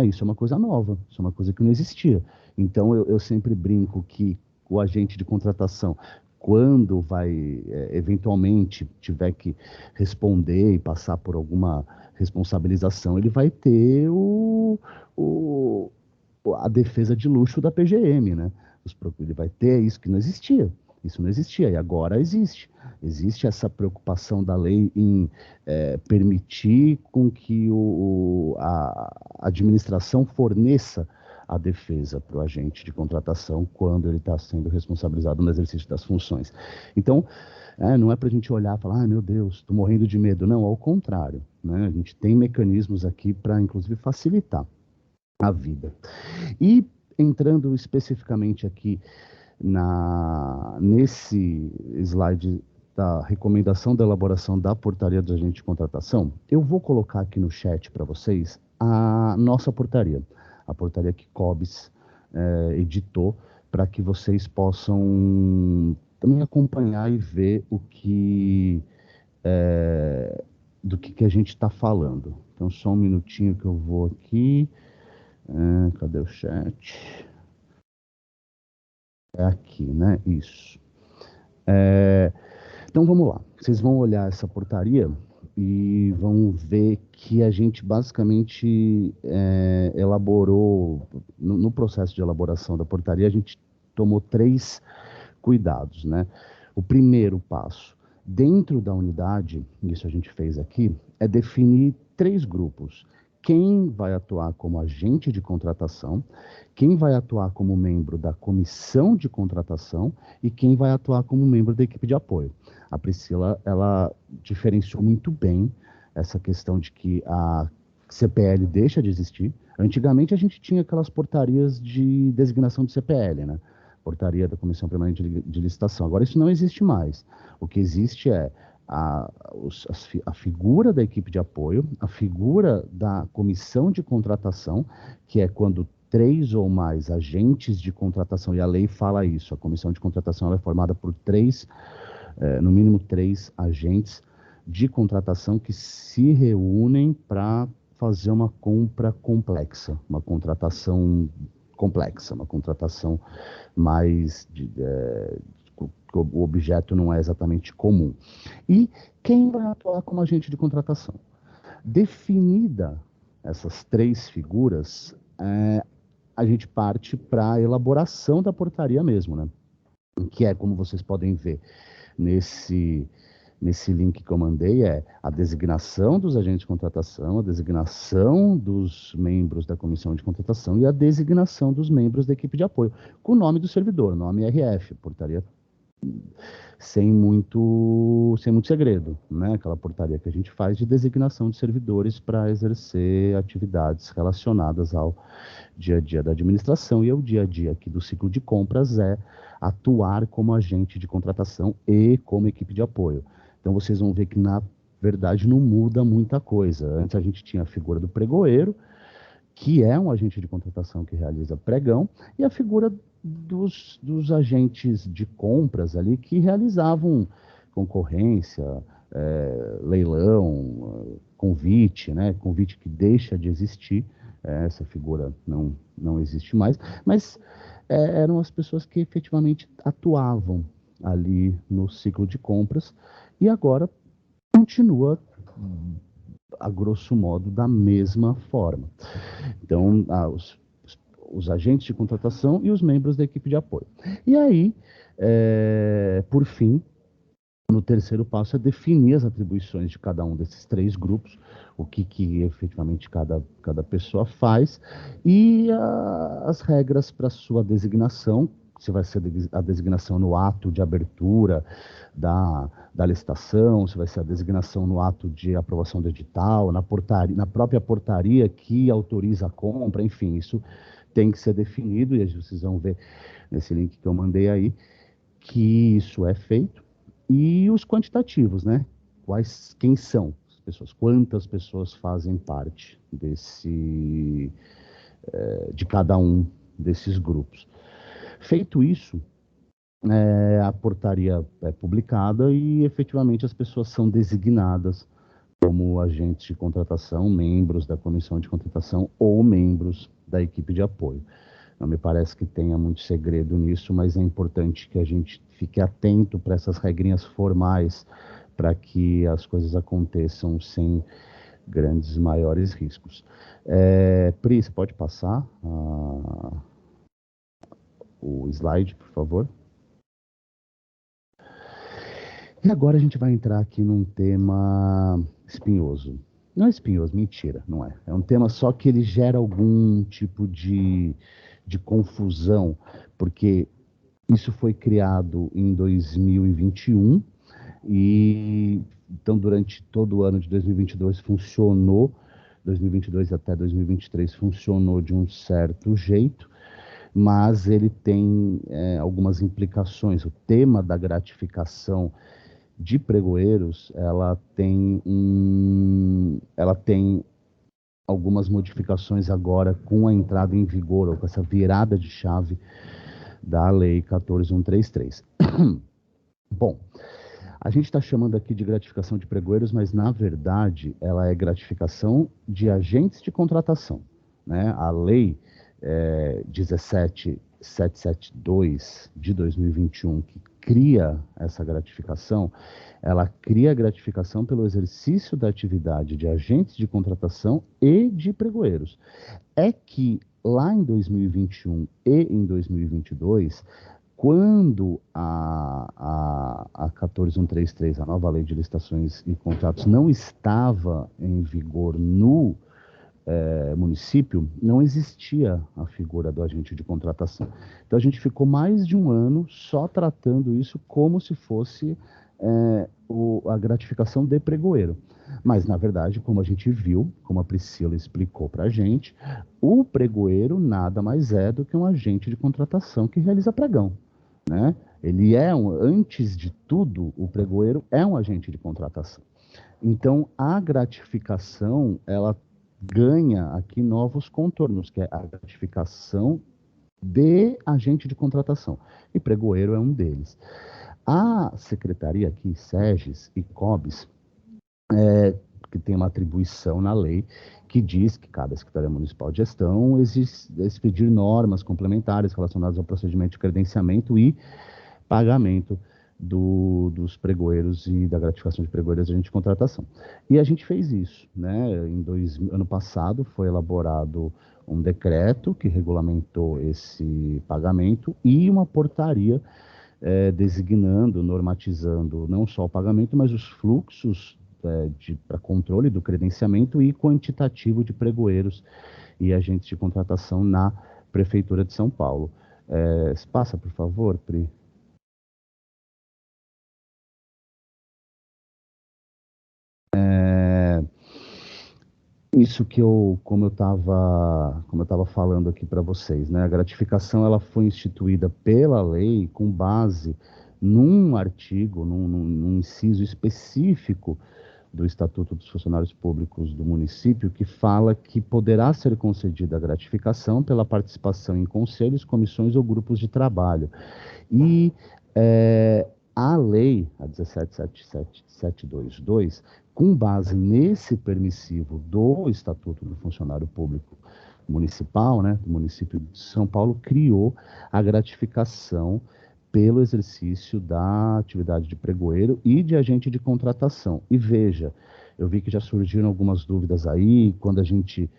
D: Isso é uma coisa nova, isso é uma coisa que não existia. Então, eu sempre brinco que o agente de contratação, quando vai, eventualmente, tiver que responder e passar por alguma responsabilização, ele vai ter a defesa de luxo da PGM, né? Ele vai ter isso que não existia. Isso não existia e agora existe. Existe essa preocupação da lei em permitir com que a administração forneça a defesa para o agente de contratação quando ele está sendo responsabilizado no exercício das funções. Então, não é para a gente olhar e falar, meu Deus, estou morrendo de medo. Não, ao contrário, né? A gente tem mecanismos aqui para, inclusive, facilitar a vida. E entrando especificamente aqui nesse slide da recomendação da elaboração da portaria do agente de contratação, eu vou colocar aqui no chat para vocês a nossa portaria, a portaria que COBS editou, para que vocês possam também acompanhar e ver o que do que a gente está falando. Então, só um minutinho que eu vou aqui. Cadê o chat? É aqui, né? Isso. Então, vamos lá. Vocês vão olhar essa portaria e vão ver que a gente basicamente elaborou, no processo de elaboração da portaria, a gente tomou 3 cuidados, né? O primeiro passo, dentro da unidade, isso a gente fez aqui, é definir 3 grupos. Quem vai atuar como agente de contratação, quem vai atuar como membro da comissão de contratação e quem vai atuar como membro da equipe de apoio. A Priscila, ela diferenciou muito bem essa questão de que a CPL deixa de existir. Antigamente a gente tinha aquelas portarias de designação de CPL, né? Portaria da Comissão Permanente de Licitação. Agora isso não existe mais. O que existe é a figura da equipe de apoio, a figura da comissão de contratação, que é quando 3 ou mais agentes de contratação, e a lei fala isso, a comissão de contratação ela é formada por no mínimo 3 agentes de contratação que se reúnem para fazer uma compra complexa, uma contratação complexa, uma contratação mais o objeto não é exatamente comum. E quem vai atuar como agente de contratação? Definida essas 3 figuras, a gente parte para a elaboração da portaria mesmo, né? Que é, como vocês podem ver nesse link que eu mandei, a designação dos agentes de contratação, a designação dos membros da comissão de contratação e a designação dos membros da equipe de apoio, com o nome do servidor, nome RF, portaria sem muito segredo, né? Aquela portaria que a gente faz de designação de servidores para exercer atividades relacionadas ao dia a dia da administração, e o dia a dia aqui do ciclo de compras é atuar como agente de contratação e como equipe de apoio. Então vocês vão ver que na verdade, não muda muita coisa. Antes a gente tinha a figura do pregoeiro, que é um agente de contratação que realiza pregão, e a figura dos agentes de compras ali que realizavam concorrência, leilão, convite, né? Convite que deixa de existir, essa figura não existe mais, mas eram as pessoas que efetivamente atuavam ali no ciclo de compras e agora continua a grosso modo da mesma forma. Então, os agentes de contratação e os membros da equipe de apoio. E aí, por fim, no terceiro passo é definir as atribuições de cada um desses três grupos, o que efetivamente cada pessoa faz, e as regras para sua designação, se vai ser a designação no ato de abertura da licitação, se vai ser a designação no ato de aprovação do edital, na própria portaria que autoriza a compra, enfim, isso tem que ser definido, e vocês vão ver nesse link que eu mandei aí, que isso é feito. E os quantitativos, né? Quem são as pessoas? Quantas pessoas fazem parte de cada um desses grupos? Feito isso, a portaria é publicada e efetivamente as pessoas são designadas como agentes de contratação, membros da comissão de contratação ou membros da equipe de apoio. Não me parece que tenha muito segredo nisso, mas é importante que a gente fique atento para essas regrinhas formais, para que as coisas aconteçam sem grandes, maiores riscos. Pri, você pode passar o slide, por favor? E agora a gente vai entrar aqui num tema espinhoso. Não é espinhoso, mentira, não é. É um tema só que ele gera algum tipo de confusão, porque isso foi criado em 2021 e então durante todo o ano de 2022 funcionou, 2022 até 2023 funcionou de um certo jeito, mas ele tem algumas implicações. O tema da gratificação de pregoeiros, ela tem algumas modificações agora com a entrada em vigor, ou com essa virada de chave da Lei 14.133. Bom, a gente está chamando aqui de gratificação de pregoeiros, mas na verdade ela é gratificação de agentes de contratação, né? A Lei 17.772 de 2021, que cria essa gratificação, ela cria a gratificação pelo exercício da atividade de agentes de contratação e de pregoeiros. É que lá em 2021 e em 2022, quando a 14.133, a nova lei de licitações e contratos, não estava em vigor no município, não existia a figura do agente de contratação. Então a gente ficou mais de um ano só tratando isso como se fosse a gratificação de pregoeiro. Mas, na verdade, como a gente viu, como a Priscila explicou para a gente, o pregoeiro nada mais é do que um agente de contratação que realiza pregão, né? Ele antes de tudo, o pregoeiro é um agente de contratação. Então, a gratificação, ela ganha aqui novos contornos, que é a gratificação de agente de contratação. E pregoeiro é um deles. A secretaria aqui, SEGES e COBES, que tem uma atribuição na lei que diz que cada Secretaria Municipal de Gestão expedir normas complementares relacionadas ao procedimento de credenciamento e pagamento dos pregoeiros e da gratificação de pregoeiros e agente de contratação. E a gente fez isso, né? Ano passado foi elaborado um decreto que regulamentou esse pagamento e uma portaria designando, normatizando não só o pagamento, mas os fluxos para controle do credenciamento e quantitativo de pregoeiros e agentes de contratação na Prefeitura de São Paulo. Passa, por favor, Pri. Isso que como eu estava falando aqui para vocês, né? A gratificação ela foi instituída pela lei com base num artigo, num inciso específico do Estatuto dos Funcionários Públicos do município, que fala que poderá ser concedida a gratificação pela participação em conselhos, comissões ou grupos de trabalho. E a lei, a 17.722, com base nesse permissivo do Estatuto do Funcionário Público Municipal, né, do município de São Paulo, criou a gratificação pelo exercício da atividade de pregoeiro e de agente de contratação. E veja, eu vi que já surgiram algumas dúvidas aí, quando a gente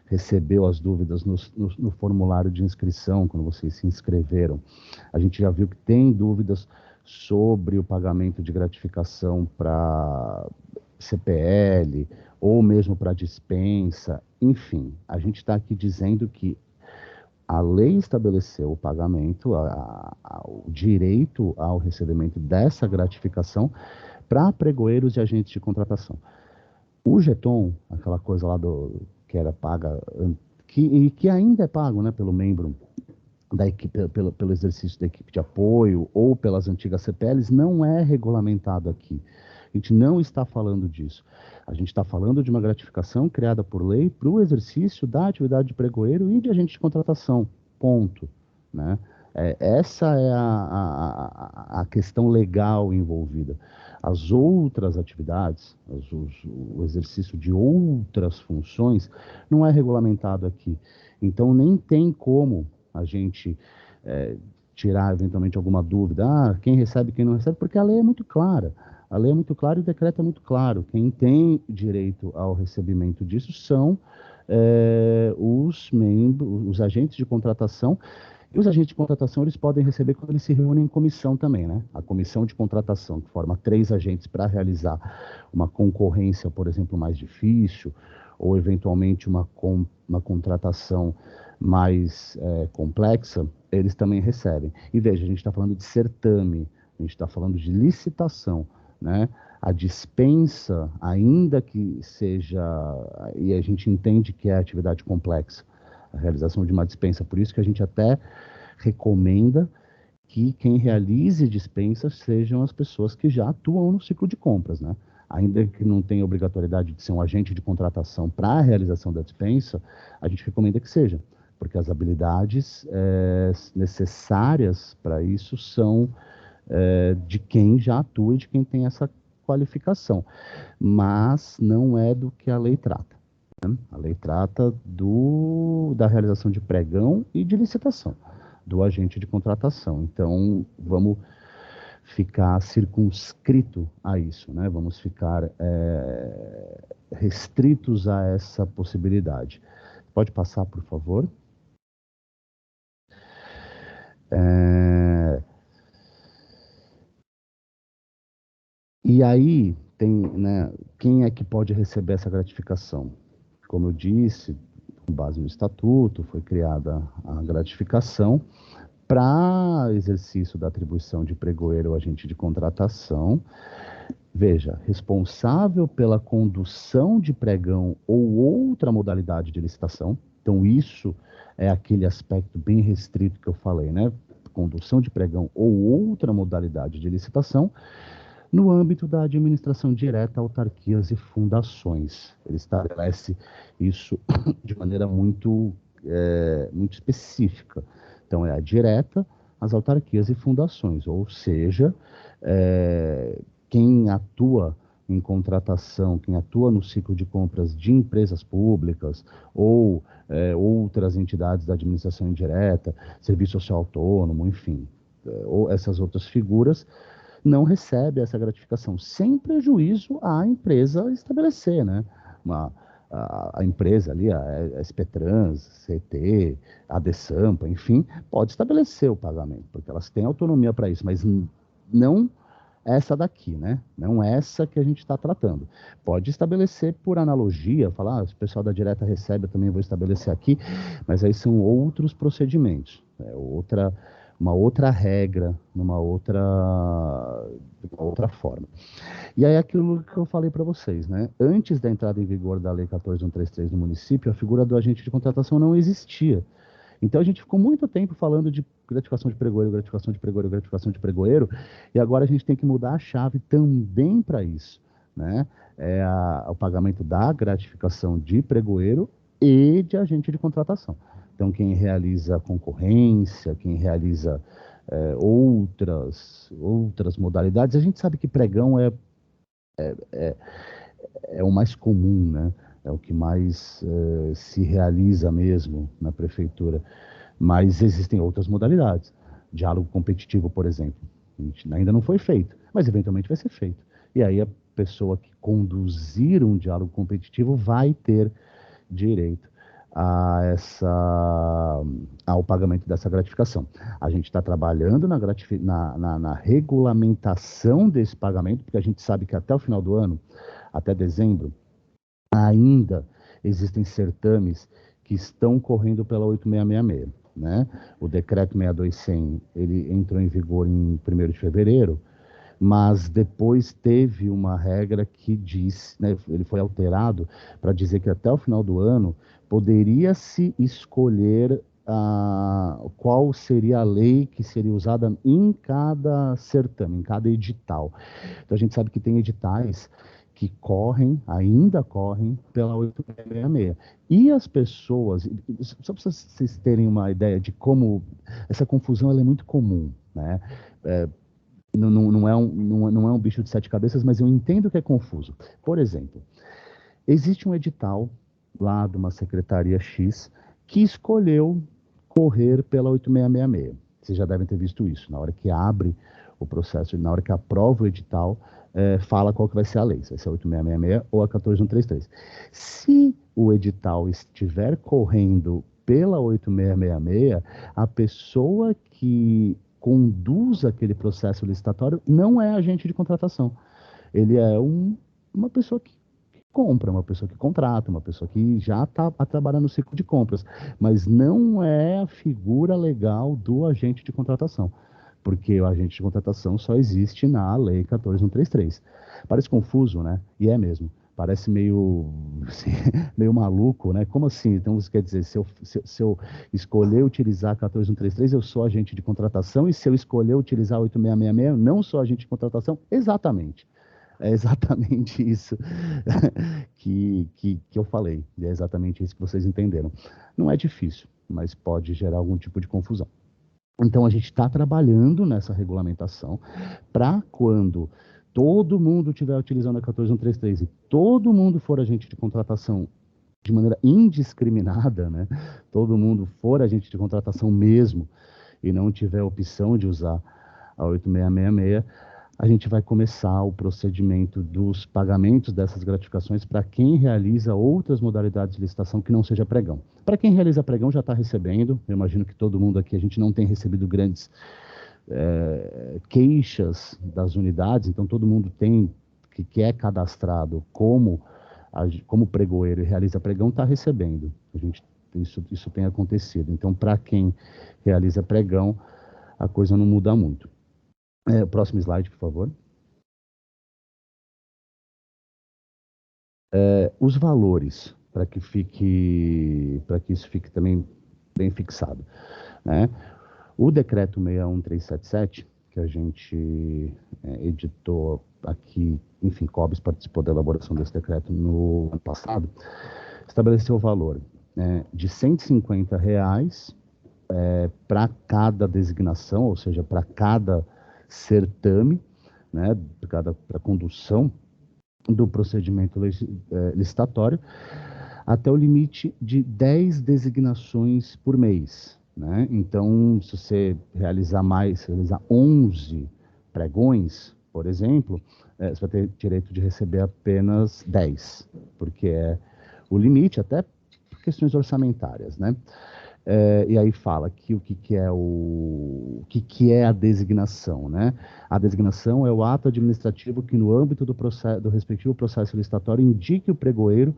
D: recebeu as dúvidas no formulário de inscrição, quando vocês se inscreveram, a gente já viu que tem dúvidas sobre o pagamento de gratificação para CPL, ou mesmo para dispensa, enfim, a gente está aqui dizendo que a lei estabeleceu o pagamento, o direito ao recebimento dessa gratificação para pregoeiros e agentes de contratação. O Geton, aquela coisa lá que era paga, que ainda é pago, né, pelo membro da equipe, pelo exercício da equipe de apoio ou pelas antigas CPLs, não é regulamentado aqui. A gente não está falando disso. A gente está falando de uma gratificação criada por lei para o exercício da atividade de pregoeiro e de agente de contratação. Ponto. Né? Essa é a questão legal envolvida. As outras atividades, o exercício de outras funções, não é regulamentado aqui. Então, nem tem como a gente tirar eventualmente alguma dúvida. Quem recebe, quem não recebe, porque a lei é muito clara. A lei é muito clara e o decreto é muito claro. Quem tem direito ao recebimento disso são os membros, os agentes de contratação. E os agentes de contratação, eles podem receber quando eles se reúnem em comissão também, né? A comissão de contratação, que forma 3 agentes para realizar uma concorrência, por exemplo, mais difícil, ou eventualmente uma contratação mais complexa, eles também recebem. E veja, a gente está falando de certame, a gente está falando de licitação, né? A dispensa, ainda que seja, e a gente entende que é atividade complexa, a realização de uma dispensa, por isso que a gente até recomenda que quem realize dispensas sejam as pessoas que já atuam no ciclo de compras, né? Ainda que não tenha obrigatoriedade de ser um agente de contratação para a realização da dispensa, a gente recomenda que seja, porque as habilidades necessárias para isso são de quem já atua e de quem tem essa qualificação, mas não é do que a lei trata. Né? A lei trata da realização de pregão e de licitação, do agente de contratação. Então, vamos ficar circunscrito a isso, né? Vamos ficar restritos a essa possibilidade. Pode passar, por favor? E aí, né, quem é que pode receber essa gratificação? Como eu disse, com base no estatuto, foi criada a gratificação para exercício da atribuição de pregoeiro ou agente de contratação. Veja, responsável pela condução de pregão ou outra modalidade de licitação. Então, isso é aquele aspecto bem restrito que eu falei, né? Condução de pregão ou outra modalidade de licitação no âmbito da administração direta, autarquias e fundações. Ele estabelece isso de maneira muito específica. Então, é a direta, as autarquias e fundações, ou seja, quem atua em contratação, quem atua no ciclo de compras de empresas públicas ou outras entidades da administração indireta, serviço social autônomo, enfim, ou essas outras figuras, não recebe essa gratificação, sem prejuízo à empresa estabelecer, né? A empresa ali, a SPTrans, CT, a DESAMPA, enfim, pode estabelecer o pagamento, porque elas têm autonomia para isso, mas não essa daqui, né? Não essa que a gente está tratando. Pode estabelecer por analogia, falar, se o pessoal da direta recebe, eu também vou estabelecer aqui, mas aí são outros procedimentos, uma outra regra, uma outra forma. E aí aquilo que eu falei para vocês, né? Antes da entrada em vigor da Lei 14.133 no município, a figura do agente de contratação não existia. Então a gente ficou muito tempo falando de gratificação de pregoeiro, gratificação de pregoeiro, gratificação de pregoeiro, e agora a gente tem que mudar a chave também para isso, né? É o pagamento da gratificação de pregoeiro e de agente de contratação. Então, quem realiza concorrência, quem realiza outras modalidades, a gente sabe que pregão é o mais comum, né? É o que mais se realiza mesmo na prefeitura. Mas existem outras modalidades. Diálogo competitivo, por exemplo, ainda não foi feito, mas eventualmente vai ser feito. E aí a pessoa que conduzir um diálogo competitivo vai ter direito ao pagamento dessa gratificação. A gente está trabalhando na regulamentação desse pagamento, porque a gente sabe que até o final do ano, até dezembro, ainda existem certames que estão correndo pela 8666, né? O decreto 62100, ele entrou em vigor em 1º de fevereiro, mas depois teve uma regra que diz, né, ele foi alterado para dizer que até o final do ano poderia-se escolher qual seria a lei que seria usada em cada certame, em cada edital. Então a gente sabe que tem editais que ainda correm pela 8666. E as pessoas, só para vocês terem uma ideia de como essa confusão ela é muito comum, né? Não é um bicho de 7 cabeças, mas eu entendo que é confuso. Por exemplo, existe um edital lá de uma secretaria X que escolheu correr pela 8666. Vocês já devem ter visto isso. Na hora que abre o processo, na hora que aprova o edital, fala qual que vai ser a lei, se vai ser a 8666 ou a 14133. Se o edital estiver correndo pela 8666, a pessoa que conduz aquele processo licitatório não é agente de contratação. Ele é uma pessoa que compra, uma pessoa que contrata, uma pessoa que já está trabalhando no ciclo de compras, mas não é a figura legal do agente de contratação, porque o agente de contratação só existe na Lei 14133. Parece confuso, né? E é mesmo. Parece meio maluco, né? Como assim? Então, isso quer dizer, se eu escolher utilizar a 14133, eu sou agente de contratação, e se eu escolher utilizar a 8666, eu não sou agente de contratação? Exatamente. É exatamente isso que eu falei. E é exatamente isso que vocês entenderam. Não é difícil, mas pode gerar algum tipo de confusão. Então, a gente está trabalhando nessa regulamentação para quando todo mundo estiver utilizando a 14133 e todo mundo for agente de contratação de maneira indiscriminada, né? Todo mundo for agente de contratação mesmo e não tiver opção de usar a 8666, a gente vai começar o procedimento dos pagamentos dessas gratificações para quem realiza outras modalidades de licitação que não seja pregão. Para quem realiza pregão já está recebendo, eu imagino que todo mundo aqui, a gente não tem recebido grandes queixas das unidades, então todo mundo que é cadastrado como pregoeiro e realiza pregão está recebendo. Isso tem acontecido. Então, para quem realiza pregão, a coisa não muda muito. Próximo slide, por favor. Os valores, para que isso fique também bem fixado, né? O decreto 61377, que a gente editou aqui, enfim, Cobes participou da elaboração desse decreto no ano passado, estabeleceu o valor de R$ 150 para cada designação, ou seja, para cada certame, né, para a condução do procedimento licitatório, até o limite de 10 designações por mês, né? Então, se você realizar 11 pregões, por exemplo, você vai ter direito de receber apenas 10, porque é o limite, até por questões orçamentárias, né? E aí fala que o que é a designação, né? A designação é o ato administrativo que, no âmbito do respectivo processo licitatório, indique o pregoeiro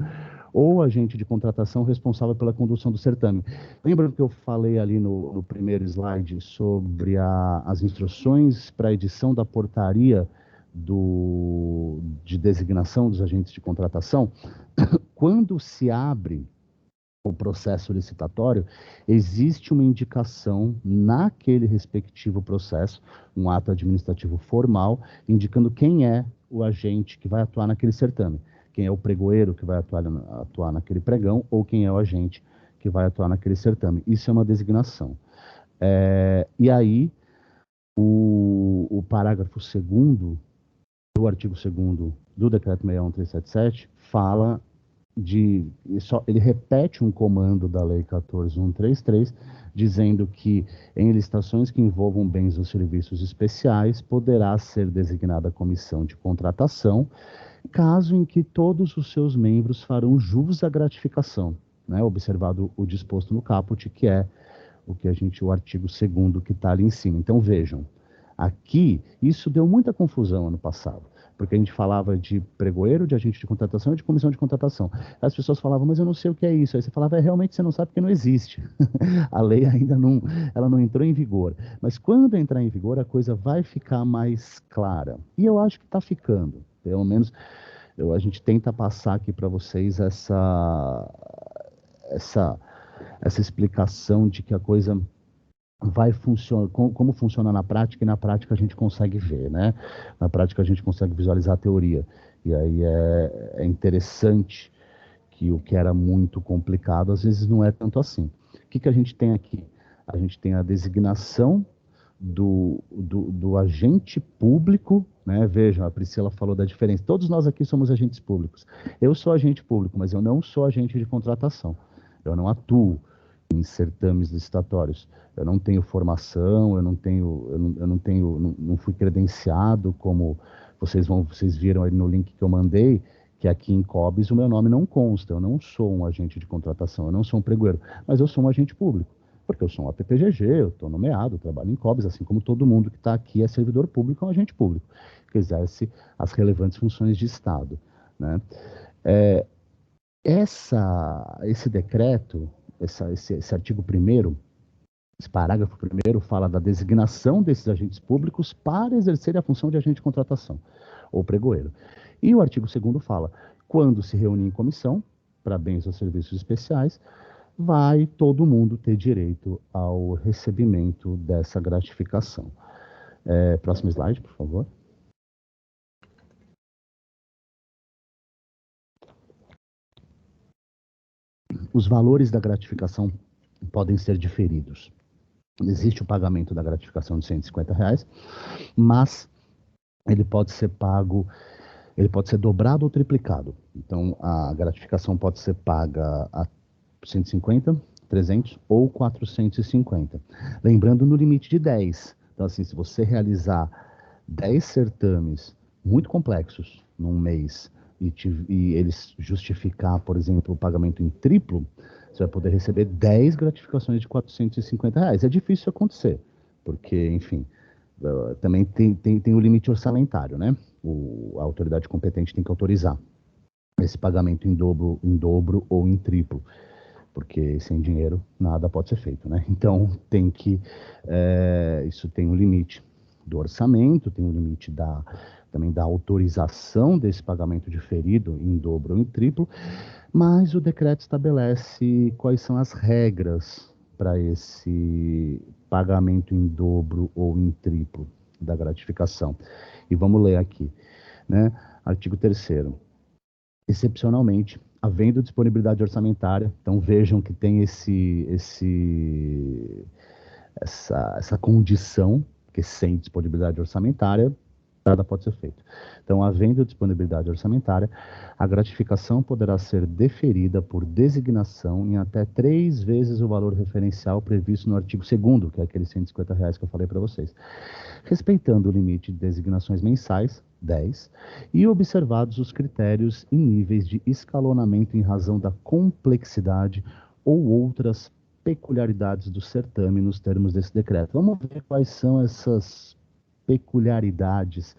D: ou agente de contratação responsável pela condução do certame. Lembra que eu falei ali no primeiro slide sobre as instruções para a edição da portaria de designação dos agentes de contratação? Quando se abre o processo licitatório, existe uma indicação naquele respectivo processo, um ato administrativo formal, indicando quem é o agente que vai atuar naquele certame. Quem é o pregoeiro que vai atuar naquele pregão, ou quem é o agente que vai atuar naquele certame. Isso é uma designação. E aí, o parágrafo 2º do artigo 2º do Decreto 61377 fala ele repete um comando da Lei 14.133, dizendo que em licitações que envolvam bens ou serviços especiais, poderá ser designada comissão de contratação, caso em que todos os seus membros farão jus à gratificação, né, observado o disposto no caput, que é o artigo 2º que está ali em cima. Então vejam, aqui isso deu muita confusão ano passado, porque a gente falava de pregoeiro, de agente de contratação e de comissão de contratação. As pessoas falavam, mas eu não sei o que é isso. Aí você falava, realmente você não sabe porque não existe. A lei ainda não entrou em vigor. Mas quando entrar em vigor, a coisa vai ficar mais clara. E eu acho que está ficando. Pelo menos a gente tenta passar aqui para vocês essa explicação de que a coisa vai funcionar, como funciona na prática, e na prática a gente consegue ver, né? Na prática a gente consegue visualizar a teoria. E aí é interessante que o que era muito complicado, às vezes não é tanto assim. O que a gente tem aqui? A gente tem a designação do agente público, né? Vejam, a Priscila falou da diferença. Todos nós aqui somos agentes públicos. Eu sou agente público, mas eu não sou agente de contratação. Eu não atuo em certames licitatórios. Eu não tenho formação, eu não fui credenciado, como vocês viram aí no link que eu mandei, que aqui em COBS o meu nome não consta. Eu não sou um agente de contratação, eu não sou um pregoeiro, mas eu sou um agente público, porque eu sou um APPGG, eu estou nomeado, trabalho em COBS, assim como todo mundo que está aqui é servidor público, é um agente público, que exerce as relevantes funções de Estado, né? Esse decreto, esse artigo 1º, esse parágrafo 1º, fala da designação desses agentes públicos para exercer a função de agente de contratação, ou pregoeiro. E o artigo 2º fala, quando se reunir em comissão, para bens ou serviços especiais, vai todo mundo ter direito ao recebimento dessa gratificação. Próximo slide, por favor. Os valores da gratificação podem ser diferidos. Existe o pagamento da gratificação de R$150, mas ele pode ser pago, ele pode ser dobrado ou triplicado. Então, a gratificação pode ser paga a 150, 300 ou 450. Lembrando no limite de 10. Então, assim, se você realizar 10 certames muito complexos num mês e eles justificar, por exemplo, o pagamento em triplo, você vai poder receber 10 gratificações de R$450. É difícil acontecer, porque, enfim, também tem o limite orçamentário, né? A autoridade competente tem que autorizar esse pagamento em dobro ou em triplo, porque sem dinheiro nada pode ser feito, né? Então isso tem um limite do orçamento, tem um limite também da autorização desse pagamento diferido em dobro ou em triplo, mas o decreto estabelece quais são as regras para esse pagamento em dobro ou em triplo da gratificação. E vamos ler aqui, né? Artigo 3º. Excepcionalmente, havendo disponibilidade orçamentária, então vejam que tem essa condição, que sem disponibilidade orçamentária, nada pode ser feito. Então, havendo disponibilidade orçamentária, a gratificação poderá ser deferida por designação em até 3 vezes o valor referencial previsto no artigo 2º, que é aqueles R$150 que eu falei para vocês, respeitando o limite de designações mensais, 10, e observados os critérios e níveis de escalonamento em razão da complexidade ou outras peculiaridades do certame nos termos desse decreto. Vamos ver quais são essas peculiaridades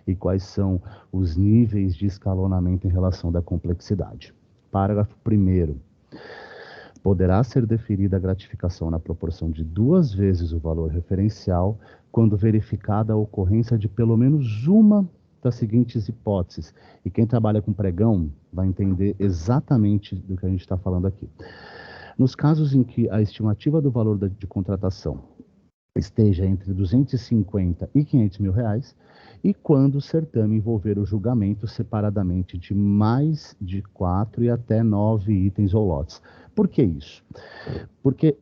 D: e quais são os níveis de escalonamento em relação da complexidade. Parágrafo 1º. Poderá ser deferida a gratificação na proporção de 2 vezes o valor referencial, quando verificada a ocorrência de pelo menos uma das seguintes hipóteses. E quem trabalha com pregão vai entender exatamente do que a gente está falando aqui. Nos casos em que a estimativa do valor de contratação esteja entre 250 e 500 mil reais, e quando o certame envolver o julgamento separadamente de mais de 4 e até 9 itens ou lotes. Por que isso? Porque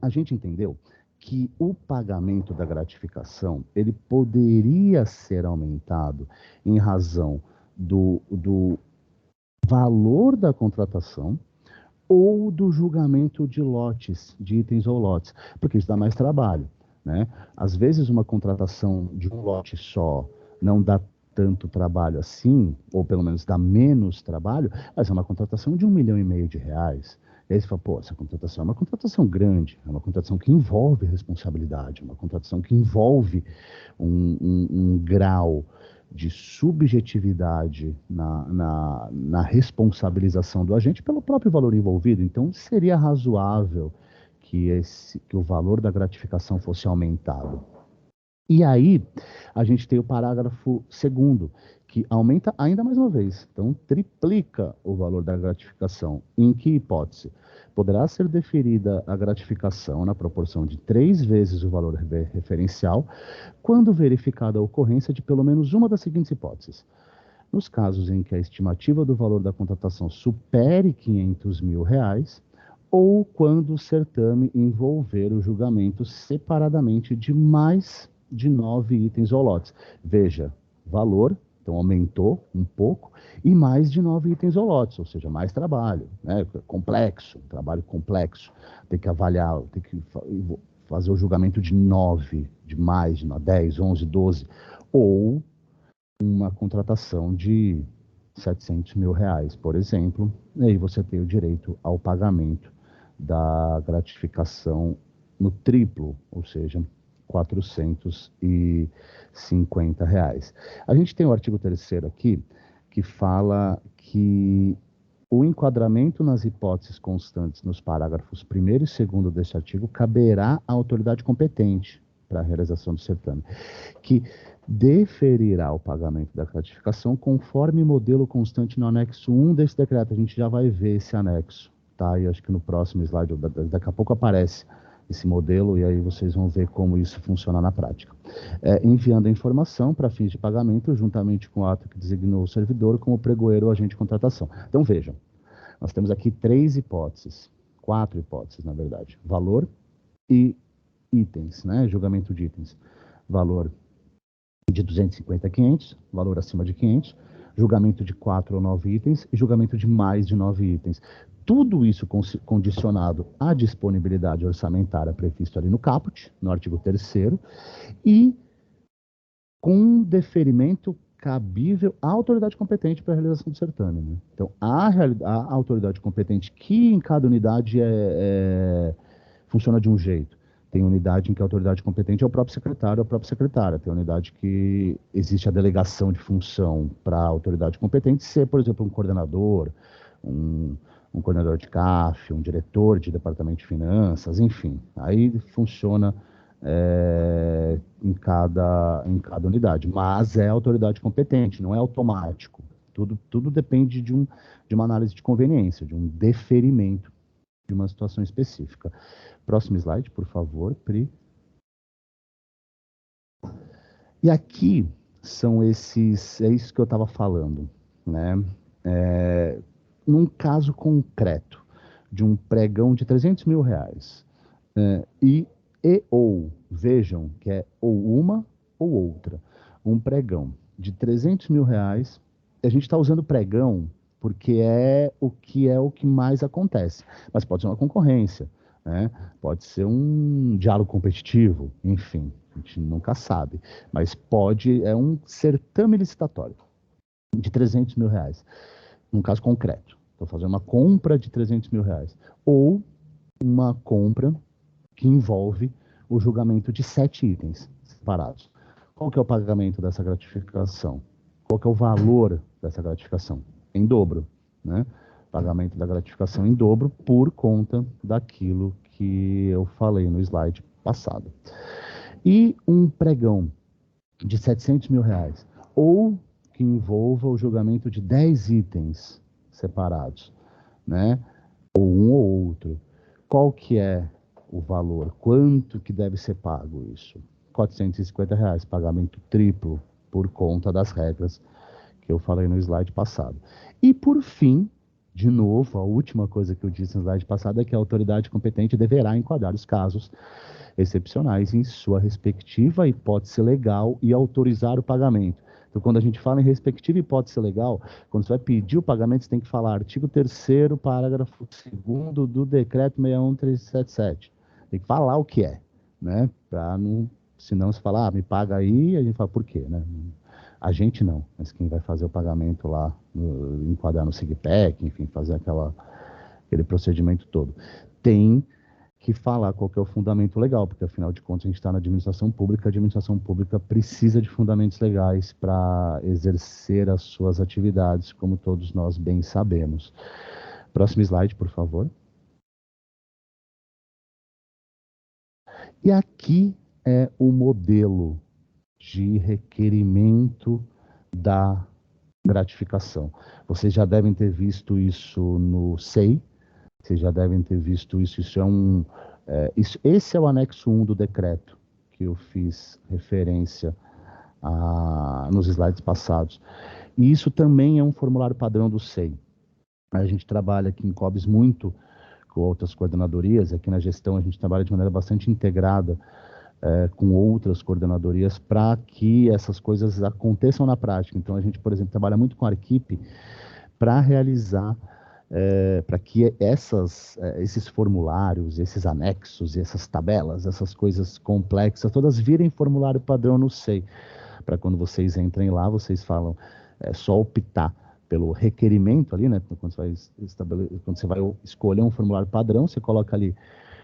D: a gente entendeu que o pagamento da gratificação ele poderia ser aumentado em razão do valor da contratação ou do julgamento de lotes, de itens ou lotes, porque isso dá mais trabalho, né? Às vezes uma contratação de um lote só não dá tanto trabalho assim, ou pelo menos dá menos trabalho, mas é uma contratação de 1,5 milhão de reais. E aí você fala, pô, essa contratação é uma contratação grande, é uma contratação que envolve responsabilidade, é uma contratação que envolve um grau de subjetividade na responsabilização do agente pelo próprio valor envolvido. Então, seria razoável que o valor da gratificação fosse aumentado. E aí, a gente tem o parágrafo 2º, que aumenta ainda mais uma vez. Então, triplica o valor da gratificação. Em que hipótese? Poderá ser deferida a gratificação na proporção de 3 vezes o valor referencial, quando verificada a ocorrência de pelo menos uma das seguintes hipóteses. Nos casos em que a estimativa do valor da contratação supere 500 mil reais, ou quando o certame envolver o julgamento separadamente de mais de 9 itens ou lotes. Veja, valor, então aumentou um pouco, e mais de 9 itens ou lotes, ou seja, mais trabalho, né? Complexo, trabalho complexo. Tem que avaliar, tem que fazer o julgamento de 9, de mais de 10, 11, 12, ou uma contratação de 700 mil reais, por exemplo, e aí você tem o direito ao pagamento da gratificação no triplo, ou seja, 450 reais. A gente tem o artigo 3º aqui, que fala que o enquadramento nas hipóteses constantes nos parágrafos 1º e 2º deste artigo caberá à autoridade competente para a realização do certame, que deferirá o pagamento da gratificação conforme modelo constante no anexo 1 desse decreto. A gente já vai ver esse anexo, tá? E acho que no próximo slide, daqui a pouco aparece esse modelo, e aí vocês vão ver como isso funciona na prática. Enviando a informação para fins de pagamento, juntamente com o ato que designou o servidor como pregoeiro ou agente de contratação. Então, vejam, nós temos aqui 3 hipóteses, 4 hipóteses, na verdade. Valor e itens, né? Julgamento de itens. Valor de 250 a 500, valor acima de 500, julgamento de 4 ou 9 itens e julgamento de mais de 9 itens. Tudo isso condicionado à disponibilidade orçamentária prevista ali no caput, no artigo 3º, e com deferimento cabível à autoridade competente para a realização do certame, né? Então, a autoridade competente, que em cada unidade funciona de um jeito. Tem unidade em que a autoridade competente é o próprio secretário ou a própria secretária. Tem unidade que existe a delegação de função para a autoridade competente ser, por exemplo, um coordenador, um coordenador de CAF, um diretor de departamento de finanças, enfim. Aí funciona em cada unidade. Mas é autoridade competente, não é automático. Tudo depende de uma análise de conveniência, de um deferimento de uma situação específica. Próximo slide, por favor, Pri. E aqui são é isso que eu estava falando, né? Num caso concreto de um pregão de 300 mil reais, vejam que é ou uma ou outra, um pregão de 300 mil reais, a gente está usando pregão porque é o que mais acontece, mas pode ser uma concorrência, né? Pode ser um diálogo competitivo, enfim, a gente nunca sabe, mas é um certame licitatório de 300 mil reais, num caso concreto. Estou fazendo uma compra de 300 mil reais, ou uma compra que envolve o julgamento de 7 itens separados. Qual que é o pagamento dessa gratificação? Qual que é o valor dessa gratificação? Em dobro, né? Pagamento da gratificação em dobro por conta daquilo que eu falei no slide passado. E um pregão de 700 mil reais, ou que envolva o julgamento de 10 itens separados, né? Ou um ou outro. Qual que é o valor, quanto que deve ser pago isso? R$ 450, pagamento triplo por conta das regras que eu falei no slide passado. E por fim, de novo, a última coisa que eu disse no slide passado é que a autoridade competente deverá enquadrar os casos excepcionais em sua respectiva hipótese legal e autorizar o pagamento. Então, quando a gente fala em respectiva hipótese legal, quando você vai pedir o pagamento, você tem que falar artigo 3º, parágrafo 2º do decreto 61377. Tem que falar o que é, né? Para não, senão você fala, me paga aí, a gente fala, por quê, né? A gente não, mas quem vai fazer o pagamento lá, enquadrar no SIGPEC, enfim, fazer aquele procedimento todo. Tem que falar qual que é o fundamento legal, porque afinal de contas a gente está na administração pública, a administração pública precisa de fundamentos legais para exercer as suas atividades, como todos nós bem sabemos. Próximo slide, por favor. E aqui é o modelo de requerimento da gratificação. Vocês já devem ter visto isso no SEI, vocês já devem ter visto isso. Esse é o anexo 1 do decreto que eu fiz referência nos slides passados. E isso também é um formulário padrão do SEI. A gente trabalha aqui em COBS muito com outras coordenadorias, aqui na gestão a gente trabalha de maneira bastante integrada com outras coordenadorias para que essas coisas aconteçam na prática. Então a gente, por exemplo, trabalha muito com a Arquipe para realizar para que esses formulários, esses anexos, essas tabelas, essas coisas complexas, todas virem formulário padrão no SEI. Para quando vocês entrem lá, vocês falam, é só optar pelo requerimento ali, né? Quando você vai escolher um formulário padrão, você coloca ali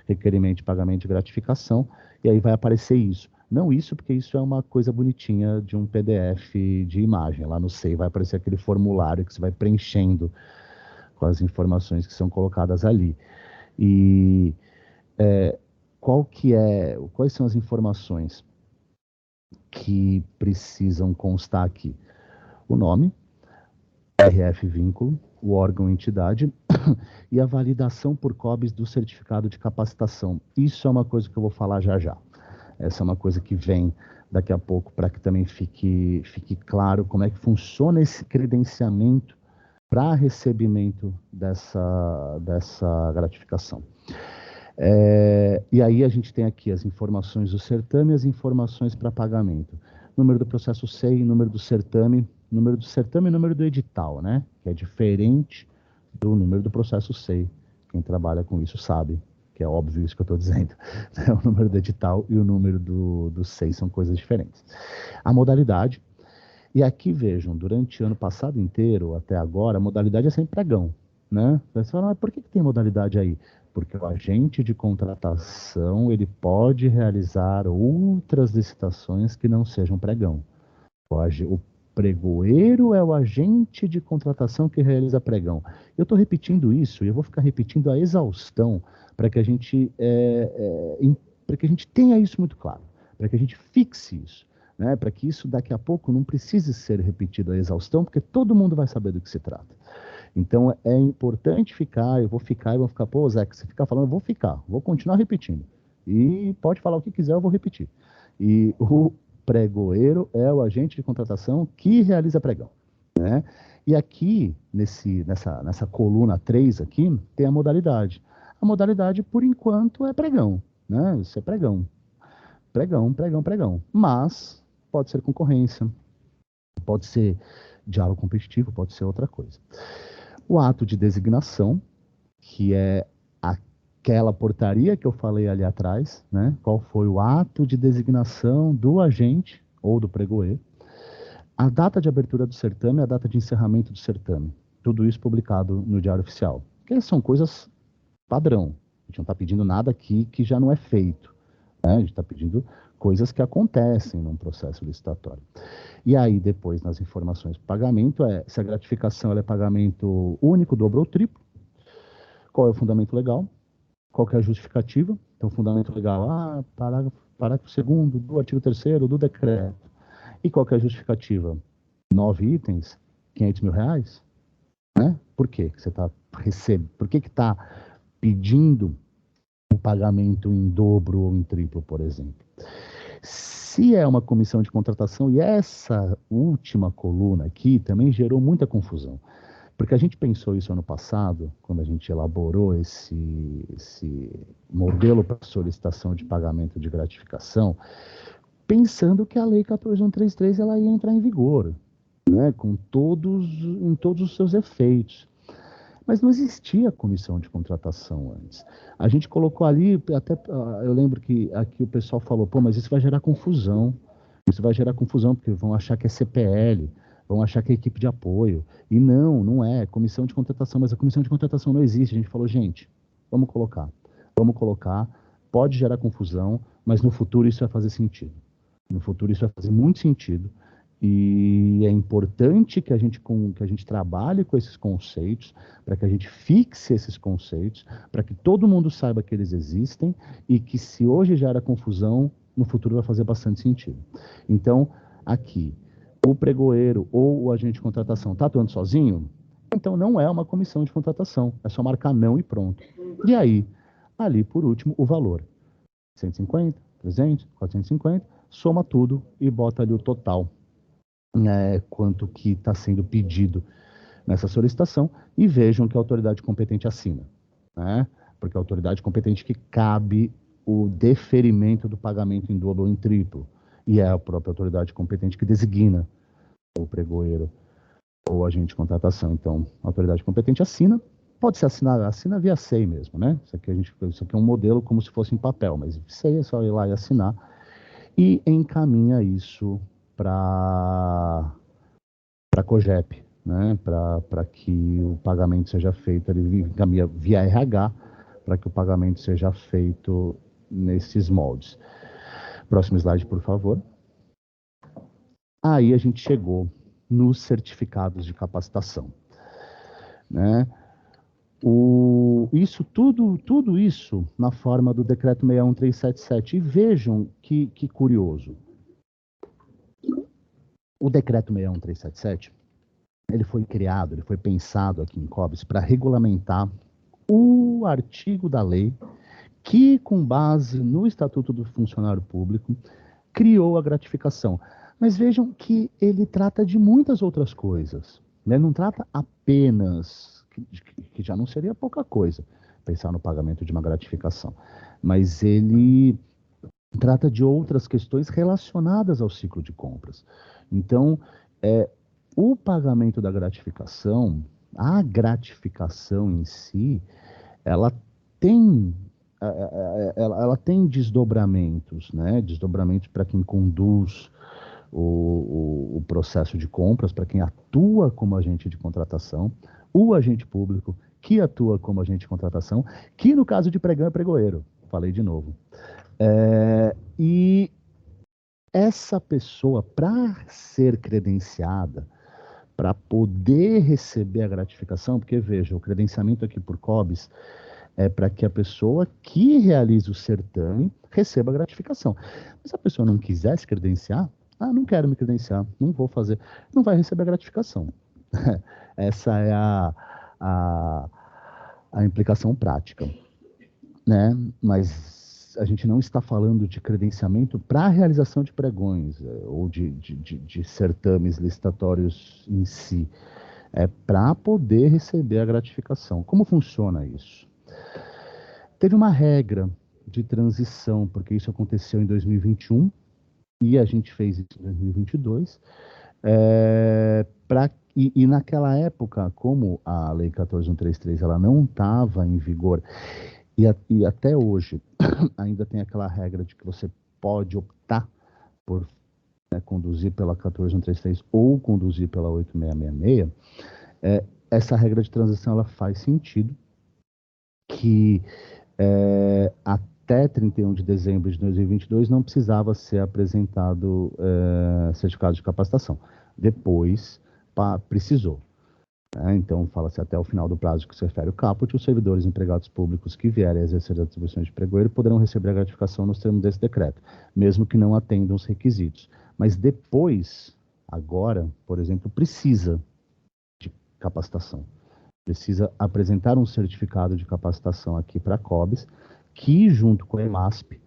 D: requerimento de pagamento de gratificação, e aí vai aparecer isso. Não isso, porque isso é uma coisa bonitinha de um PDF de imagem. Lá no SEI vai aparecer aquele formulário que você vai preenchendo com as informações que são colocadas ali. E quais são as informações que precisam constar aqui? O nome, RF vínculo, o órgão entidade e a validação por COBS do certificado de capacitação. Isso é uma coisa que eu vou falar já já. Essa é uma coisa que vem daqui a pouco para que também fique claro como é que funciona esse credenciamento para recebimento dessa gratificação. E aí a gente tem aqui as informações do certame e as informações para pagamento. Número do processo SEI, número do certame e número do edital, né? Que é diferente do número do processo SEI. Quem trabalha com isso sabe que é óbvio isso que eu estou dizendo. O número do edital e o número do SEI são coisas diferentes. A modalidade. E aqui, vejam, durante o ano passado inteiro, até agora, a modalidade é sempre pregão, né? Você fala, mas por que tem modalidade aí? Porque o agente de contratação, ele pode realizar outras licitações que não sejam pregão. O pregoeiro é o agente de contratação que realiza pregão. Eu estou repetindo isso e eu vou ficar repetindo a exaustão para que a gente tenha isso muito claro, para que a gente fixe isso. Né, para que isso daqui a pouco não precise ser repetido a exaustão, porque todo mundo vai saber do que se trata. Então é importante eu vou ficar, pô, Zé, que você ficar falando, eu vou continuar repetindo. E pode falar o que quiser, eu vou repetir. E o pregoeiro é o agente de contratação que realiza pregão. Né? E aqui, nessa coluna 3 aqui, tem a modalidade. A modalidade, por enquanto, é pregão. Né? Isso é pregão. Pregão. Mas pode ser concorrência, pode ser diálogo competitivo, pode ser outra coisa. O ato de designação, que é aquela portaria que eu falei ali atrás, né? Qual foi o ato de designação do agente ou do pregoeiro. A data de abertura do certame e a data de encerramento do certame. Tudo isso publicado no Diário Oficial. Que são coisas padrão. A gente não está pedindo nada aqui que já não é feito. Né? A gente está pedindo coisas que acontecem num processo licitatório. E aí, depois, nas informações do pagamento, se a gratificação é pagamento único, dobro ou triplo, qual é o fundamento legal, qual que é a justificativa. Então, fundamento legal, parágrafo 2º do artigo 3º do decreto. E qual que é a justificativa? 9 itens, R$500 mil, né? Por quê que você está recebendo? Por que está pedindo o pagamento em dobro ou em triplo, por exemplo. Se é uma comissão de contratação, e essa última coluna aqui também gerou muita confusão, porque a gente pensou isso ano passado, quando a gente elaborou esse modelo para solicitação de pagamento de gratificação, pensando que a Lei 14.133 ela ia entrar em vigor, né, em todos os seus efeitos. Mas não existia comissão de contratação antes. A gente colocou ali, até eu lembro que aqui o pessoal falou, pô, mas isso vai gerar confusão. Isso vai gerar confusão, porque vão achar que é CPL, vão achar que é equipe de apoio. E não é comissão de contratação, mas a comissão de contratação não existe. A gente falou, gente, vamos colocar, pode gerar confusão, mas no futuro isso vai fazer sentido. No futuro isso vai fazer muito sentido. E é importante que a gente trabalhe com esses conceitos, para que a gente fixe esses conceitos, para que todo mundo saiba que eles existem e que se hoje gera confusão, no futuro vai fazer bastante sentido. Então, aqui, o pregoeiro ou o agente de contratação está atuando sozinho? Então não é uma comissão de contratação, é só marcar não e pronto. E aí, ali por último, o valor. 150, 300, 450, soma tudo e bota ali o total. Quanto que está sendo pedido nessa solicitação e vejam que a autoridade competente assina, né? Porque a autoridade competente que cabe o deferimento do pagamento em dobro ou em triplo, e é a própria autoridade competente que designa o pregoeiro ou agente de contratação. Então, a autoridade competente assina, pode ser assina via SEI mesmo, né? Isso aqui é um modelo como se fosse em papel, mas SEI é só ir lá e assinar e encaminha isso para a COGEP, né, para que o pagamento seja feito, ele encaminha via RH, para que o pagamento seja feito nesses moldes. Próximo slide, por favor. Aí a gente chegou nos certificados de capacitação, né? Tudo isso na forma do decreto 61377. E vejam que curioso. O decreto 61377, ele foi pensado aqui em COBS para regulamentar o artigo da lei que, com base no Estatuto do Funcionário Público, criou a gratificação. Mas vejam que ele trata de muitas outras coisas, né? Não trata apenas, que já não seria pouca coisa, pensar no pagamento de uma gratificação, mas ele trata de outras questões relacionadas ao ciclo de compras. Então, o pagamento da gratificação, a gratificação em si, ela tem desdobramentos, né? Desdobramentos para quem conduz o processo de compras, para quem atua como agente de contratação, o agente público que atua como agente de contratação, que no caso de pregão é pregoeiro. Falei de novo. E essa pessoa, para ser credenciada, para poder receber a gratificação, porque veja, o credenciamento aqui por COBS é para que a pessoa que realiza o certame receba a gratificação. Mas se a pessoa não quiser se credenciar, não quero me credenciar, não vou fazer, não vai receber a gratificação. Essa é a implicação prática, né? Mas a gente não está falando de credenciamento para a realização de pregões ou de certames licitatórios em si. É para poder receber a gratificação. Como funciona isso? Teve uma regra de transição, porque isso aconteceu em 2021 e a gente fez isso em 2022. E naquela época, como a Lei 14.133 ela não estava em vigor, e até hoje ainda tem aquela regra de que você pode optar por conduzir pela 14.133 ou conduzir pela 8.666, essa regra de transição ela faz sentido que até 31 de dezembro de 2022 não precisava ser apresentado certificado de capacitação. Depois precisou. Então, fala-se até o final do prazo que se refere o caput, os servidores empregados públicos que vierem a exercer as atribuições de pregoeiro poderão receber a gratificação nos termos desse decreto, mesmo que não atendam os requisitos. Mas depois, agora, por exemplo, precisa de capacitação. Precisa apresentar um certificado de capacitação aqui para a COBS, que, junto com a EMASP,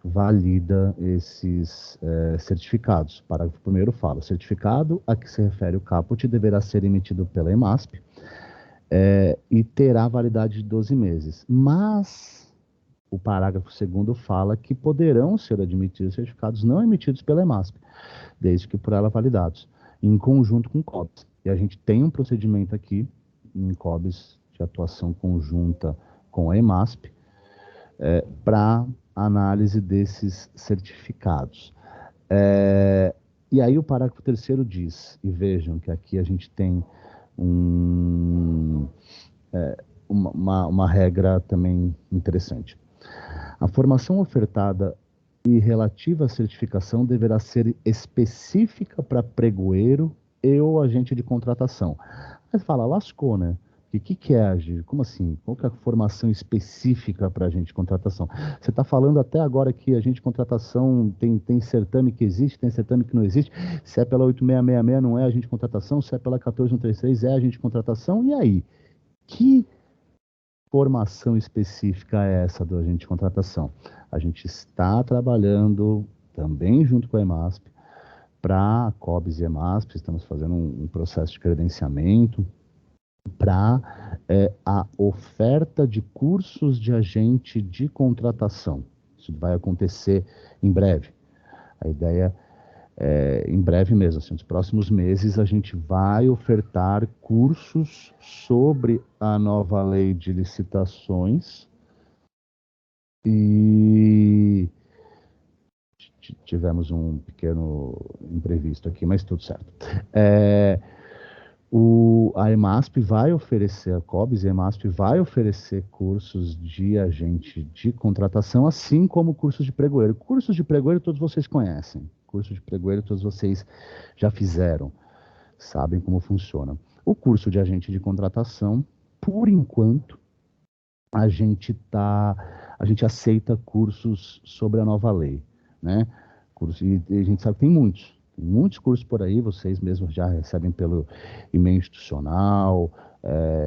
D: valida esses certificados. Parágrafo 1º fala: o certificado a que se refere o caput deverá ser emitido pela EMASP e terá validade de 12 meses. Mas o parágrafo 2º fala que poderão ser admitidos certificados não emitidos pela EMASP, desde que por ela validados, em conjunto com o COBS. E a gente tem um procedimento aqui, em COBS, de atuação conjunta com a EMASP, para análise desses certificados. E aí o parágrafo 3º diz, e vejam que aqui a gente tem uma regra também interessante. A formação ofertada e relativa à certificação deverá ser específica para pregoeiro e ou agente de contratação. Aí você fala, lascou, né? O que é agir? Como assim? Qual que é a formação específica para agente de contratação? Você está falando até agora que agente de contratação tem certame que existe, tem certame que não existe. Se é pela 8666 não é agente de contratação, se é pela 14133 é agente de contratação. E aí? Que formação específica é essa do agente de contratação? A gente está trabalhando também junto com a EMASP para a COBS e EMASP, estamos fazendo um processo de credenciamento para a oferta de cursos de agente de contratação. Isso vai acontecer em breve. A ideia é, em breve mesmo, assim, nos próximos meses, a gente vai ofertar cursos sobre a nova lei de licitações e tivemos um pequeno imprevisto aqui, mas tudo certo. A EMASP vai oferecer, a COBS e a EMASP vai oferecer cursos de agente de contratação, assim como cursos de pregoeiro. Cursos de pregoeiro todos vocês conhecem. Curso de pregoeiro todos vocês já fizeram, sabem como funciona. O curso de agente de contratação, por enquanto, a gente aceita cursos sobre a nova lei, né? E a gente sabe que tem muitos cursos por aí, vocês mesmos já recebem pelo e-mail institucional,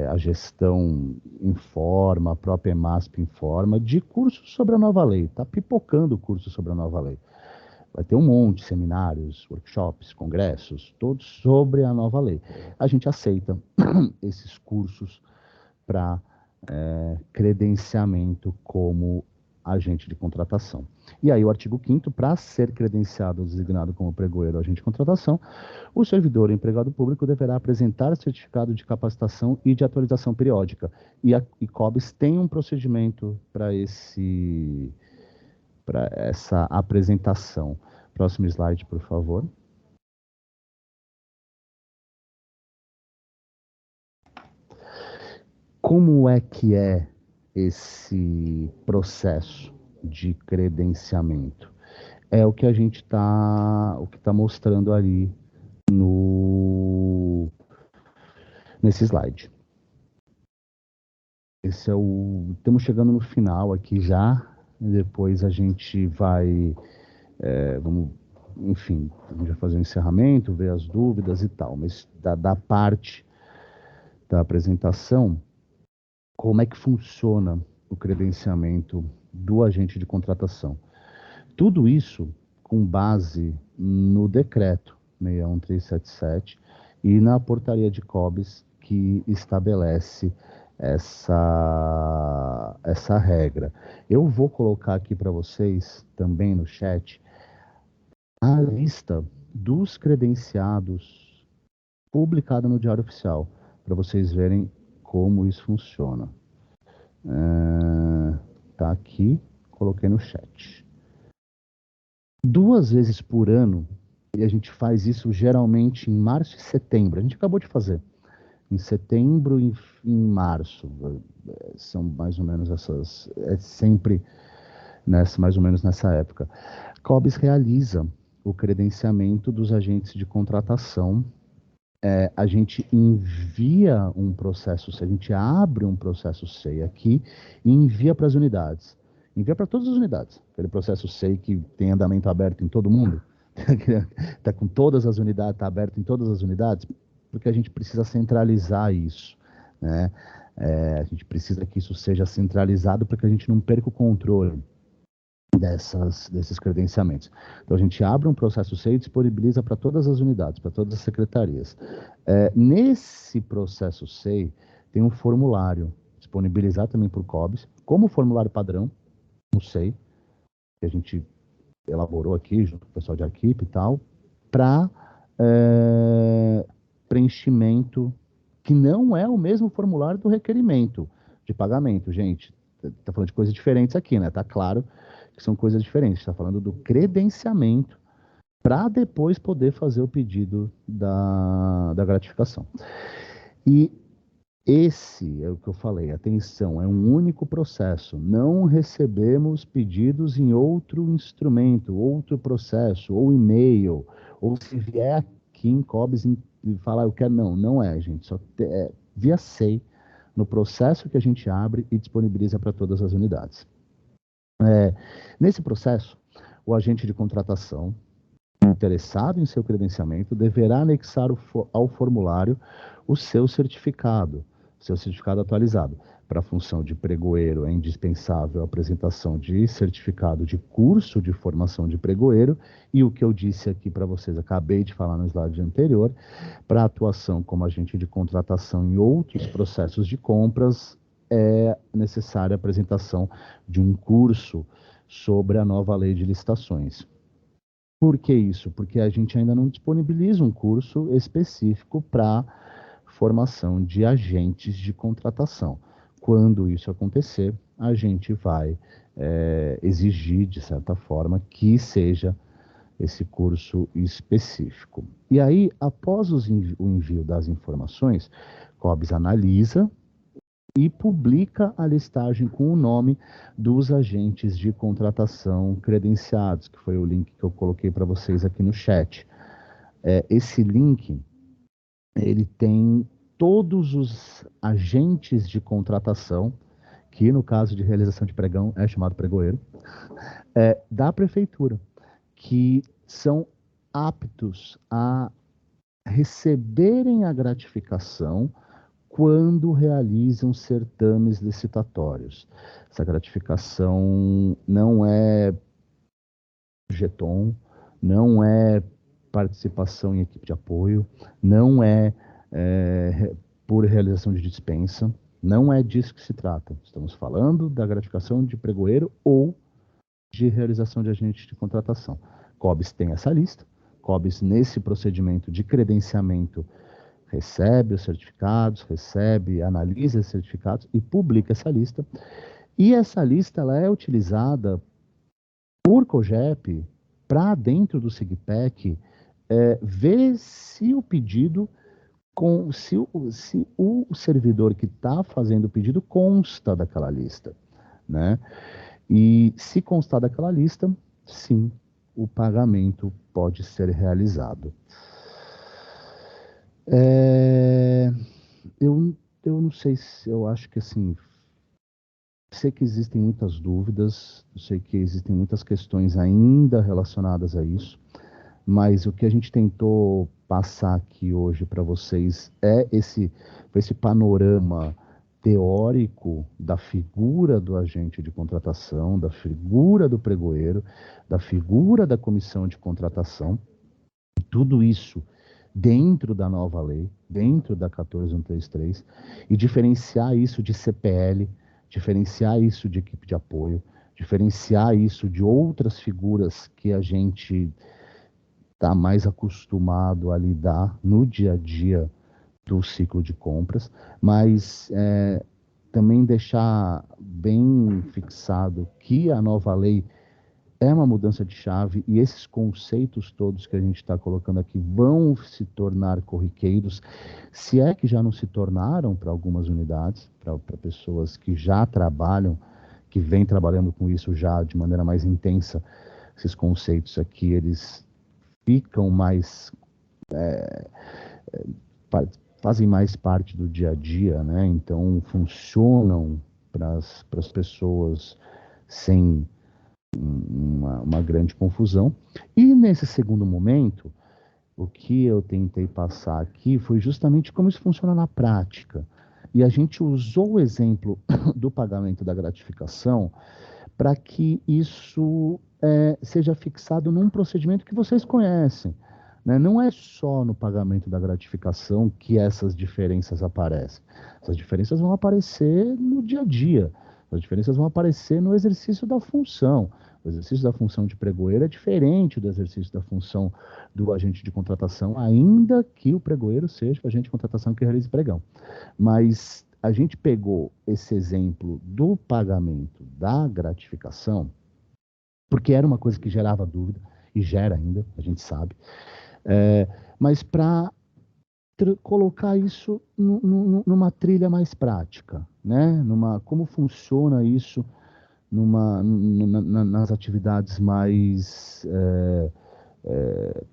D: a gestão informa, a própria EMASP informa, de cursos sobre a nova lei. Está pipocando cursos sobre a nova lei. Vai ter um monte de seminários, workshops, congressos, todos sobre a nova lei. A gente aceita esses cursos para credenciamento como agente de contratação. E aí o artigo 5º, para ser credenciado ou designado como pregoeiro ou agente de contratação, o servidor ou empregado público deverá apresentar certificado de capacitação e de atualização periódica. E a COBS tem um procedimento para essa apresentação. Próximo slide, por favor. Como é que é esse processo de credenciamento? É o que a gente está mostrando ali nesse slide. Estamos chegando no final aqui já, depois a gente vai, vamos já fazer o encerramento, ver as dúvidas e tal, mas da parte da apresentação, como é que funciona o credenciamento do agente de contratação. Tudo isso com base no decreto 61377 e na portaria de COBS que estabelece essa regra. Eu vou colocar aqui para vocês, também no chat, a lista dos credenciados publicada no Diário Oficial, para vocês verem como isso funciona. Tá aqui, coloquei no chat. 2 vezes por ano, e a gente faz isso geralmente em março e setembro. A gente acabou de fazer. Em setembro e em março. São mais ou menos essas... É sempre mais ou menos nessa época. A COBS realiza o credenciamento dos agentes de contratação. A gente envia um processo SEI, a gente abre um processo SEI aqui e envia para as unidades. Envia para todas as unidades. Aquele processo SEI que tem andamento aberto em todo mundo. Está com todas as unidades, está aberto em todas as unidades, porque a gente precisa centralizar isso, né? A gente precisa que isso seja centralizado para que a gente não perca o controle desses credenciamentos. Então, a gente abre um processo C e disponibiliza para todas as unidades, para todas as secretarias. Nesse processo C, tem um formulário disponibilizado também por COBS, como formulário padrão, no SEI, que a gente elaborou aqui, junto com o pessoal de equipe e tal, para preenchimento, que não é o mesmo formulário do requerimento de pagamento, gente. Tá falando de coisas diferentes aqui, né? Tá claro que são coisas diferentes. Está falando do credenciamento para depois poder fazer o pedido da gratificação. E esse é o que eu falei, atenção, é um único processo. Não recebemos pedidos em outro instrumento, outro processo, ou e-mail, ou se vier aqui em COBS e falar eu quero, não é, gente, só via SEI, no processo que a gente abre e disponibiliza para todas as unidades. Nesse processo, o agente de contratação interessado em seu credenciamento deverá anexar ao formulário o seu certificado atualizado. Para a função de pregoeiro, é indispensável a apresentação de certificado de curso de formação de pregoeiro e o que eu disse aqui para vocês, acabei de falar no slide anterior, para atuação como agente de contratação em outros processos de compras, é necessária a apresentação de um curso sobre a nova lei de licitações. Por que isso? Porque a gente ainda não disponibiliza um curso específico para formação de agentes de contratação. Quando isso acontecer, a gente vai exigir, de certa forma, que seja esse curso específico. E aí, após o envio das informações, COBS analisa e publica a listagem com o nome dos agentes de contratação credenciados, que foi o link que eu coloquei para vocês aqui no chat. Esse link, ele tem todos os agentes de contratação, que no caso de realização de pregão é chamado pregoeiro, da prefeitura, que são aptos a receberem a gratificação quando realizam certames licitatórios. Essa gratificação não é jeton, não é participação em equipe de apoio, não é por realização de dispensa, não é disso que se trata. Estamos falando da gratificação de pregoeiro ou de realização de agente de contratação. COBS tem essa lista, COBS nesse procedimento de credenciamento recebe os certificados, analisa esses certificados e publica essa lista. E essa lista ela é utilizada por COGEP para dentro do SIGPEC ver se o pedido, se o servidor que está fazendo o pedido consta daquela lista, né? E se constar daquela lista, sim, o pagamento pode ser realizado. Eu não sei se eu acho que assim, sei que existem muitas dúvidas, eu sei que existem muitas questões ainda relacionadas a isso, mas o que a gente tentou passar aqui hoje para vocês é esse panorama teórico da figura do agente de contratação, da figura do pregoeiro, da figura da comissão de contratação, tudo isso dentro da nova lei, dentro da 14133, e diferenciar isso de CPL, diferenciar isso de equipe de apoio, diferenciar isso de outras figuras que a gente está mais acostumado a lidar no dia a dia do ciclo de compras, mas também deixar bem fixado que a nova lei é uma mudança de chave e esses conceitos todos que a gente está colocando aqui vão se tornar corriqueiros, se é que já não se tornaram para algumas unidades, para pessoas que já trabalham, que vêm trabalhando com isso já de maneira mais intensa. Esses conceitos aqui, eles ficam mais, fazem mais parte do dia a dia, né? Então funcionam para as pessoas sem uma grande confusão. E nesse segundo momento, o que eu tentei passar aqui foi justamente como isso funciona na prática. E a gente usou o exemplo do pagamento da gratificação para que isso seja fixado num procedimento que vocês conhecem, né? Não é só no pagamento da gratificação que essas diferenças aparecem. Essas diferenças vão aparecer no dia a dia. As diferenças vão aparecer no exercício da função. O exercício da função de pregoeiro é diferente do exercício da função do agente de contratação, ainda que o pregoeiro seja o agente de contratação que realize pregão. Mas a gente pegou esse exemplo do pagamento da gratificação, porque era uma coisa que gerava dúvida, e gera ainda, a gente sabe, mas para colocar isso numa trilha mais prática, né? Como funciona isso nas atividades mais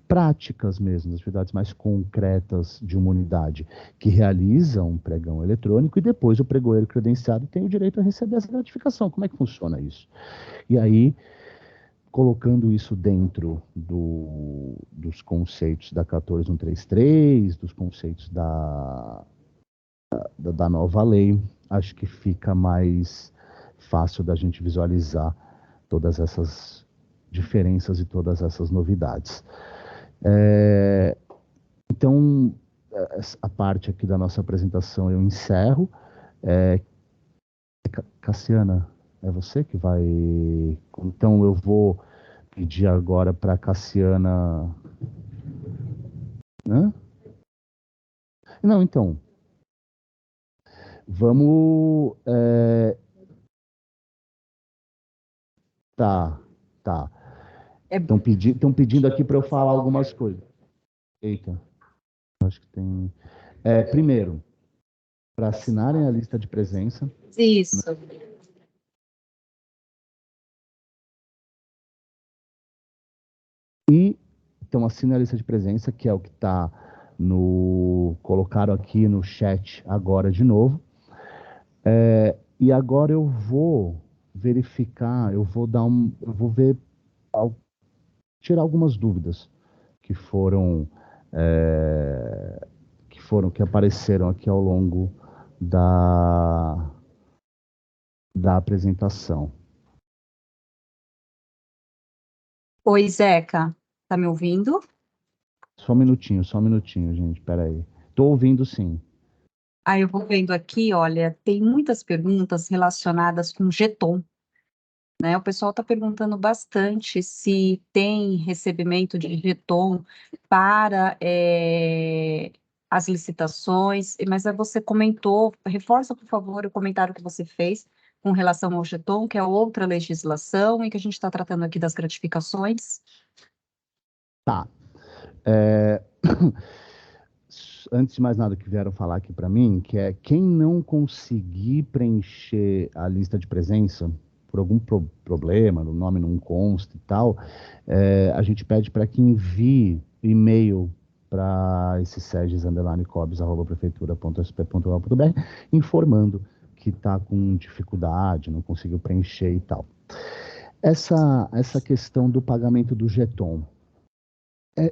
D: práticas mesmo, nas atividades mais concretas de uma unidade que realiza um pregão eletrônico e depois o pregoeiro credenciado tem o direito a receber essa gratificação. Como é que funciona isso? E aí, colocando isso dentro dos conceitos da 14133, dos conceitos da nova lei, acho que fica mais fácil da gente visualizar todas essas diferenças e todas essas novidades. Então, a parte aqui da nossa apresentação eu encerro. Cassiana, é você que vai... Então, eu vou pedir agora para a Cassiana... Hã? Não, então... Vamos... Tá. Estão pedindo aqui para eu falar algumas coisas. Eita. Acho que tem... primeiro, para assinarem a lista de presença.
C: Isso.
D: E então assine a lista de presença, que é o que está colocaram aqui no chat agora de novo. E agora eu vou verificar, eu vou ver, tirar algumas dúvidas que que apareceram aqui ao longo da apresentação.
C: Oi, Zeca, tá me ouvindo?
D: Só um minutinho, gente, peraí. Tô ouvindo, sim.
C: Eu vou vendo aqui, olha, tem muitas perguntas relacionadas com Jeton, né? O pessoal está perguntando bastante se tem recebimento de Jeton para as licitações, mas você comentou, reforça, por favor, o comentário que você fez com relação ao Jeton, que é outra legislação e que a gente está tratando aqui das gratificações.
D: Tá. Antes de mais nada, que vieram falar aqui para mim, que é quem não conseguir preencher a lista de presença por algum problema, o nome não consta e tal, a gente pede para que envie e-mail para esse seges_cobs@prefeitura.sp.gov.br informando que está com dificuldade, não conseguiu preencher e tal. Essa questão do pagamento do Jeton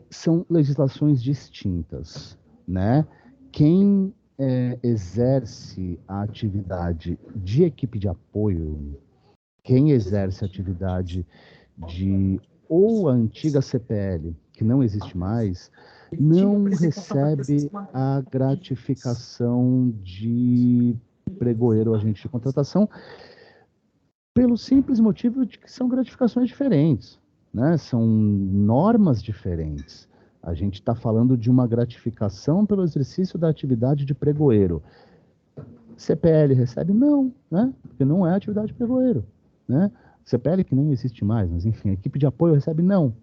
D: são legislações distintas, né? Quem exerce a atividade de equipe de apoio, quem exerce a atividade ou a antiga CPL, que não existe mais, não recebe a gratificação de pregoeiro ou agente de contratação pelo simples motivo de que são gratificações diferentes, né? São normas diferentes. A gente está falando de uma gratificação pelo exercício da atividade de pregoeiro. CPL recebe? Não, né? Porque não é atividade de pregoeiro, né? CPL que nem existe mais, mas enfim, a equipe de apoio recebe? Não.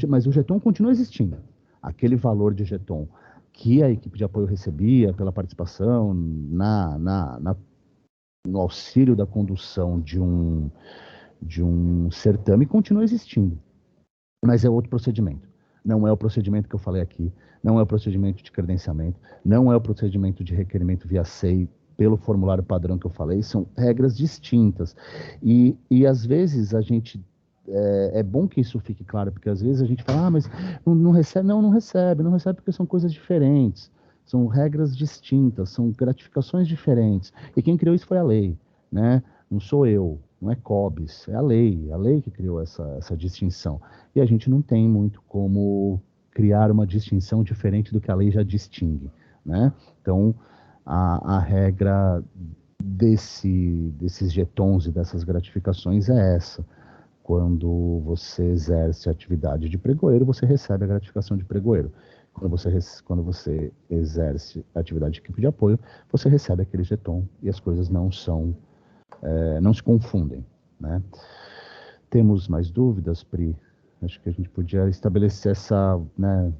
D: Mas o Jeton continua existindo. Aquele valor de Jeton que a equipe de apoio recebia pela participação no auxílio da condução de um certame continua existindo. Mas é outro procedimento. Não é o procedimento que eu falei aqui, não é o procedimento de credenciamento, não é o procedimento de requerimento via SEI pelo formulário padrão que eu falei, são regras distintas. E às vezes a gente... É bom que isso fique claro, porque às vezes a gente fala, mas não recebe porque são coisas diferentes. são regras distintas, são gratificações diferentes. E quem criou isso foi a lei, né? Não sou eu, não é COBS, é a lei que criou essa distinção. E a gente não tem muito como criar uma distinção diferente do que a lei já distingue, né? Então, a regra desses jetons e dessas gratificações é essa. Quando você exerce a atividade de pregoeiro, você recebe a gratificação de pregoeiro. Quando você exerce a atividade de equipe de apoio, você recebe aquele jeton e as coisas não se confundem, né? Temos mais dúvidas, Pri? Acho que a gente podia estabelecer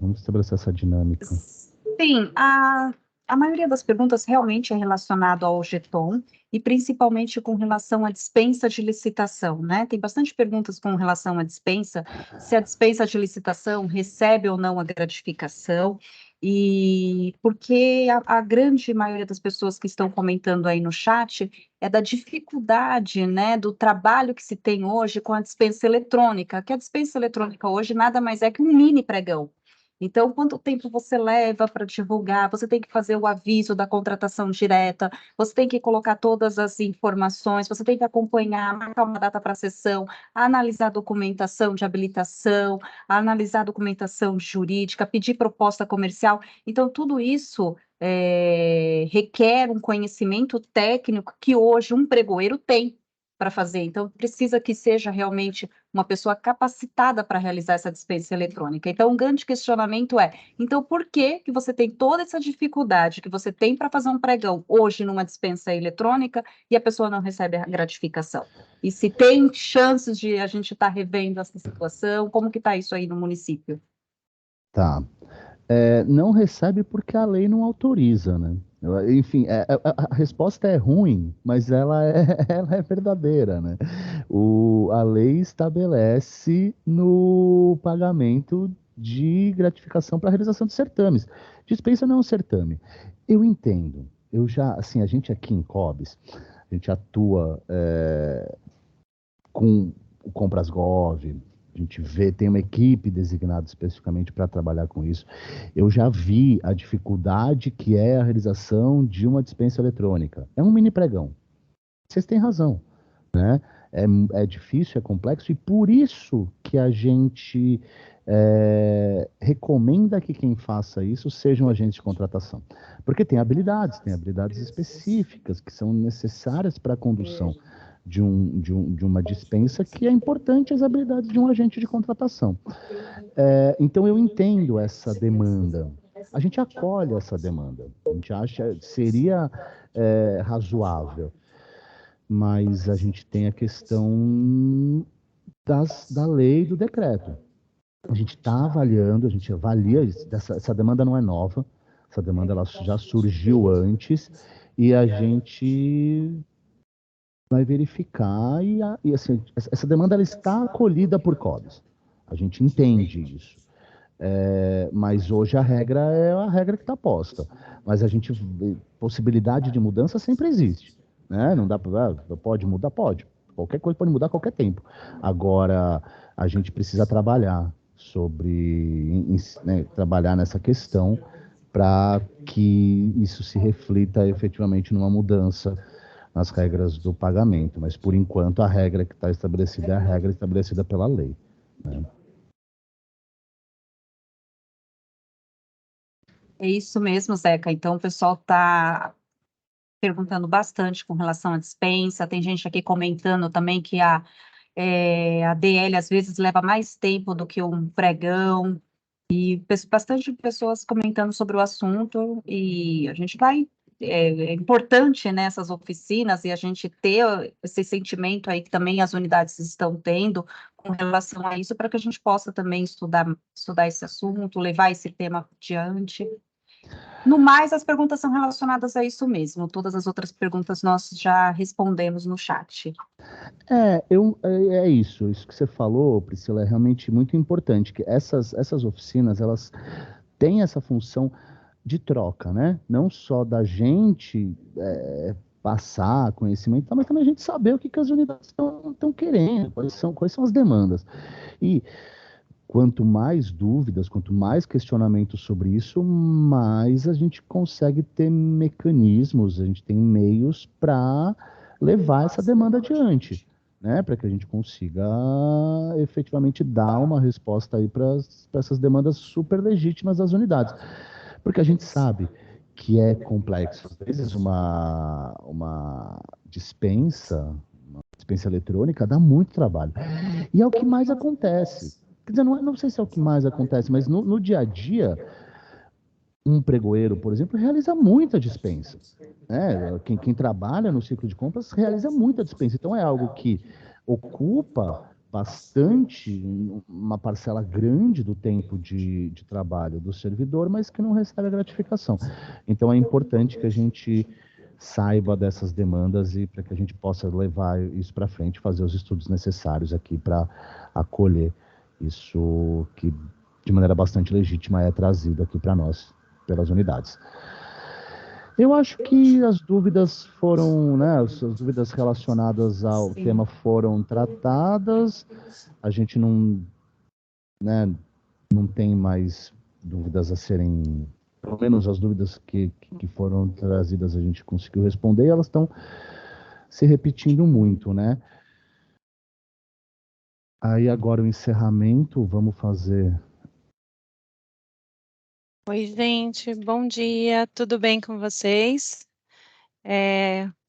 D: vamos estabelecer essa dinâmica.
C: Sim, a maioria das perguntas realmente é relacionada ao jeton e principalmente com relação à dispensa de licitação, né? Tem bastante perguntas com relação à dispensa, se a dispensa de licitação recebe ou não a gratificação, e porque a grande maioria das pessoas que estão comentando aí no chat é da dificuldade, né, do trabalho que se tem hoje com a dispensa eletrônica, que a dispensa eletrônica hoje nada mais é que um mini pregão. Então, quanto tempo você leva para divulgar? Você tem que fazer o aviso da contratação direta, você tem que colocar todas as informações, você tem que acompanhar, marcar uma data para a sessão, analisar a documentação de habilitação, analisar a documentação jurídica, pedir proposta comercial. Então, tudo isso requer um conhecimento técnico que hoje um pregoeiro tem para fazer. Então, precisa que seja realmente uma pessoa capacitada para realizar essa dispensa eletrônica. Então, um grande questionamento é, então, por que você tem toda essa dificuldade que você tem para fazer um pregão hoje numa dispensa eletrônica e a pessoa não recebe a gratificação? E se tem chances de a gente estar revendo essa situação, como que está isso aí no município?
D: Tá. Não recebe porque a lei não autoriza, né? Enfim, a resposta é ruim, mas ela é verdadeira, né? A lei estabelece no pagamento de gratificação para a realização de certames. Dispensa não é um certame. Eu entendo. A gente aqui em COBS, a gente atua com o Compras Gov, a gente tem uma equipe designada especificamente para trabalhar com isso. Eu já vi a dificuldade que é a realização de uma dispensa eletrônica. É um mini pregão. Vocês têm razão, né? É difícil, é complexo, e por isso que a gente recomenda que quem faça isso seja um agente de contratação. Porque tem habilidades específicas que são necessárias para a condução de uma dispensa, que é importante as habilidades de um agente de contratação. Então eu entendo essa demanda. A gente acolhe essa demanda. A gente acha que seria razoável. Mas a gente tem a questão da lei e do decreto. A gente está avaliando, a gente avalia, essa demanda não é nova, essa demanda ela já surgiu antes, e a gente vai verificar, e assim, essa demanda ela está acolhida por COBS. A gente entende isso. Mas hoje a regra é a regra que está posta. Mas possibilidade de mudança sempre existe. Né? Não dá para. Pode mudar? Pode. Qualquer coisa pode mudar a qualquer tempo. Agora, a gente precisa trabalhar trabalhar nessa questão para que isso se reflita efetivamente numa mudança nas regras do pagamento. Mas, por enquanto, a regra que está estabelecida é a regra estabelecida pela lei. Né?
C: É isso mesmo, Zeca. Então, o pessoal está perguntando bastante com relação à dispensa. Tem gente aqui comentando também que a DL às vezes leva mais tempo do que um pregão. E bastante pessoas comentando sobre o assunto. E a gente vai. É importante, né, essas oficinas e a gente ter esse sentimento aí que também as unidades estão tendo com relação a isso, para que a gente possa também estudar esse assunto, levar esse tema adiante. No mais, as perguntas são relacionadas a isso mesmo. Todas as outras perguntas nós já respondemos no chat.
D: Isso que você falou, Priscila, é realmente muito importante, que essas oficinas, elas têm essa função de troca, né? Não só da gente passar conhecimento, mas também a gente saber o que as unidades estão querendo, quais são as demandas. E quanto mais dúvidas, quanto mais questionamentos sobre isso, mais a gente consegue ter mecanismos, a gente tem meios para levar essa demanda adiante, né? Para que a gente consiga efetivamente dar uma resposta aí para essas demandas super legítimas das unidades. Porque a gente sabe que é complexo. Às vezes uma dispensa eletrônica dá muito trabalho. E é o que mais acontece. Quer dizer, não sei se é o que mais acontece, mas no dia a dia, um pregoeiro, por exemplo, realiza muita dispensa. Né? Quem trabalha no ciclo de compras realiza muita dispensa. Então é algo que ocupa bastante, uma parcela grande do tempo de trabalho do servidor, mas que não recebe a gratificação. Então é importante que a gente saiba dessas demandas e para que a gente possa levar isso para frente, fazer os estudos necessários aqui para acolher isso que, de maneira bastante legítima, é trazido aqui para nós, pelas unidades. Eu acho que as dúvidas foram, né, as dúvidas relacionadas ao tema foram tratadas, a gente não, né, não tem mais dúvidas a serem, pelo menos as dúvidas que foram trazidas a gente conseguiu responder, e elas estão se repetindo muito, né? Aí agora o encerramento, vamos fazer.
E: Oi, gente, bom dia, tudo bem com vocês?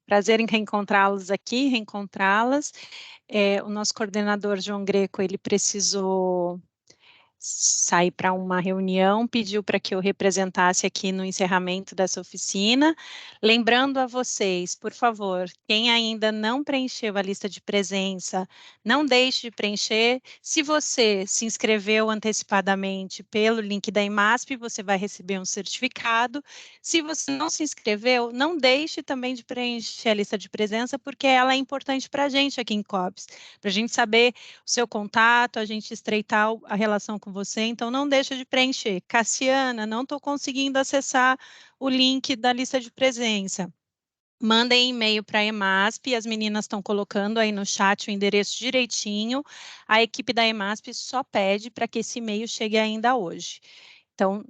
E: Prazer em reencontrá-los aqui, reencontrá-las. O nosso coordenador, João Greco, ele precisou sair para uma reunião, pediu para que eu representasse aqui no encerramento dessa oficina. Lembrando a vocês, por favor, quem ainda não preencheu a lista de presença, não deixe de preencher. Se você se inscreveu antecipadamente pelo link da EMASP, você vai receber um certificado. Se você não se inscreveu, não deixe também de preencher a lista de presença, porque ela é importante para a gente aqui em COBS, para a gente saber o seu contato, a gente estreitar a relação com você, então não deixa de preencher. Cassiana, não estou conseguindo acessar o link da lista de presença. Mandem e-mail para a EMASP, as meninas estão colocando aí no chat o endereço direitinho, a equipe da EMASP só pede para que esse e-mail chegue ainda hoje. Então,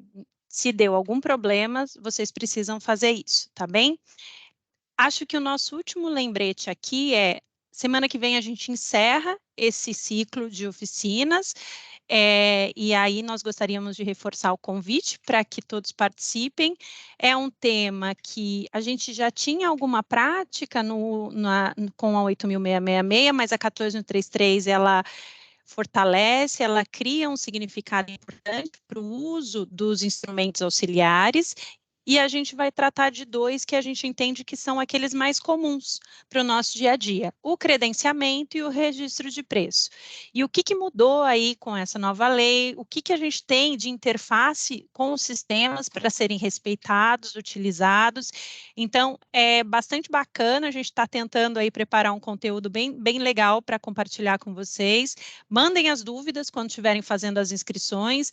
E: se deu algum problema, vocês precisam fazer isso, tá bem? Acho que o nosso último lembrete aqui é, semana que vem a gente encerra esse ciclo de oficinas, e aí nós gostaríamos de reforçar o convite para que todos participem. É um tema que a gente já tinha alguma prática com a 8.666, mas a 14.133 ela fortalece, ela cria um significado importante para o uso dos instrumentos auxiliares, e a gente vai tratar de dois que a gente entende que são aqueles mais comuns para o nosso dia a dia, o credenciamento e o registro de preço. E o que mudou aí com essa nova lei, o que a gente tem de interface com os sistemas para serem respeitados, utilizados. Então, é bastante bacana, a gente está tentando aí preparar um conteúdo bem legal para compartilhar com vocês. Mandem as dúvidas quando estiverem fazendo as inscrições.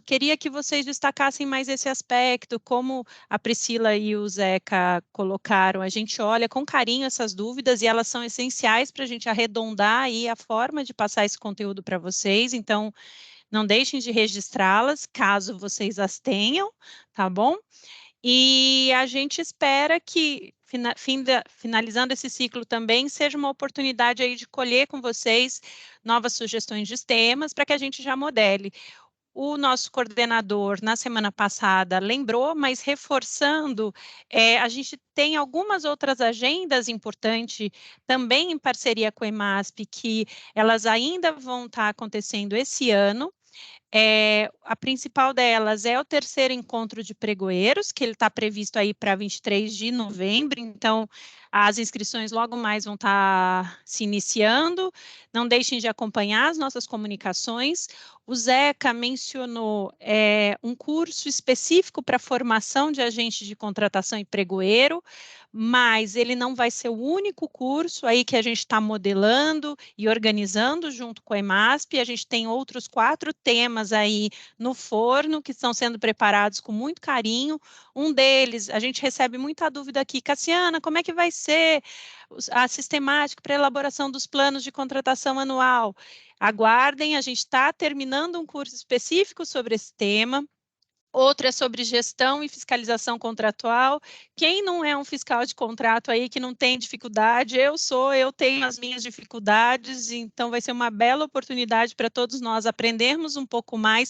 E: Queria que vocês destacassem mais esse aspecto, como a Priscila e o Zeca colocaram, a gente olha com carinho essas dúvidas e elas são essenciais para a gente arredondar aí a forma de passar esse conteúdo para vocês, então não deixem de registrá-las, caso vocês as tenham, tá bom? E a gente espera que, finalizando esse ciclo também, seja uma oportunidade aí de colher com vocês novas sugestões de temas para que a gente já modele. O nosso coordenador, na semana passada, lembrou, mas reforçando, a gente tem algumas outras agendas importantes, também em parceria com a EMASP, que elas ainda vão estar acontecendo esse ano. A principal delas é o terceiro encontro de pregoeiros, que ele está previsto aí para 23 de novembro, então as inscrições logo mais vão estar se iniciando. Não deixem de acompanhar as nossas comunicações. O Zeca mencionou um curso específico para formação de agente de contratação e pregoeiro, mas ele não vai ser o único curso aí que a gente está modelando e organizando junto com a EMASP. A gente tem outros 4 temas aí no forno que estão sendo preparados com muito carinho. Um deles, a gente recebe muita dúvida aqui, Cassiana, como é que vai ser a sistemática para elaboração dos planos de contratação anual? Aguardem, a gente está terminando um curso específico sobre esse tema. Outro é sobre gestão e fiscalização contratual. Quem não é um fiscal de contrato aí que não tem dificuldade? Eu tenho as minhas dificuldades, então vai ser uma bela oportunidade para todos nós aprendermos um pouco mais,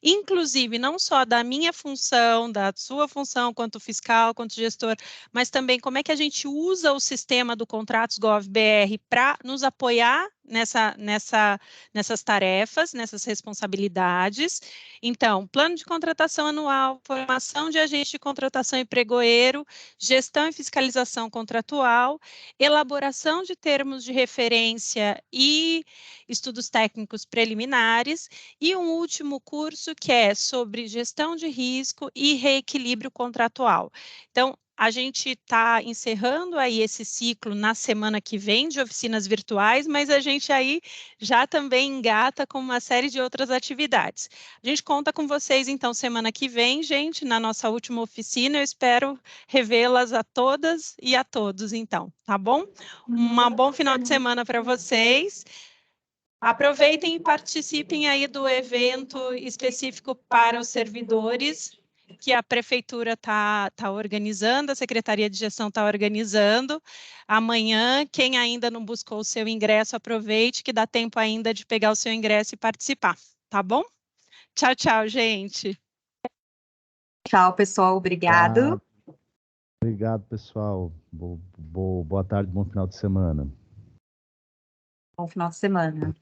E: inclusive não só da minha função, da sua função, quanto fiscal, quanto gestor, mas também como é que a gente usa o sistema do Contratos Gov.br para nos apoiar nessas tarefas, nessas responsabilidades. Então, plano de contratação anual, formação de agente de contratação e pregoeiro, gestão e fiscalização contratual, elaboração de termos de referência e estudos técnicos preliminares, e um último curso que é sobre gestão de risco e reequilíbrio contratual. Então, a gente está encerrando aí esse ciclo na semana que vem de oficinas virtuais, mas a gente aí já também engata com uma série de outras atividades. A gente conta com vocês, então, semana que vem, gente, na nossa última oficina. Eu espero revê-las a todas e a todos, então, tá bom? Um bom final de semana para vocês. Aproveitem e participem aí do evento específico para os servidores, que a Prefeitura tá organizando, a Secretaria de Gestão está organizando. Amanhã, quem ainda não buscou o seu ingresso, aproveite que dá tempo ainda de pegar o seu ingresso e participar, tá bom? Tchau, tchau, gente.
C: Tchau, pessoal. Obrigado.
D: Obrigado, pessoal. Boa tarde, bom final de semana.
C: Bom final de semana.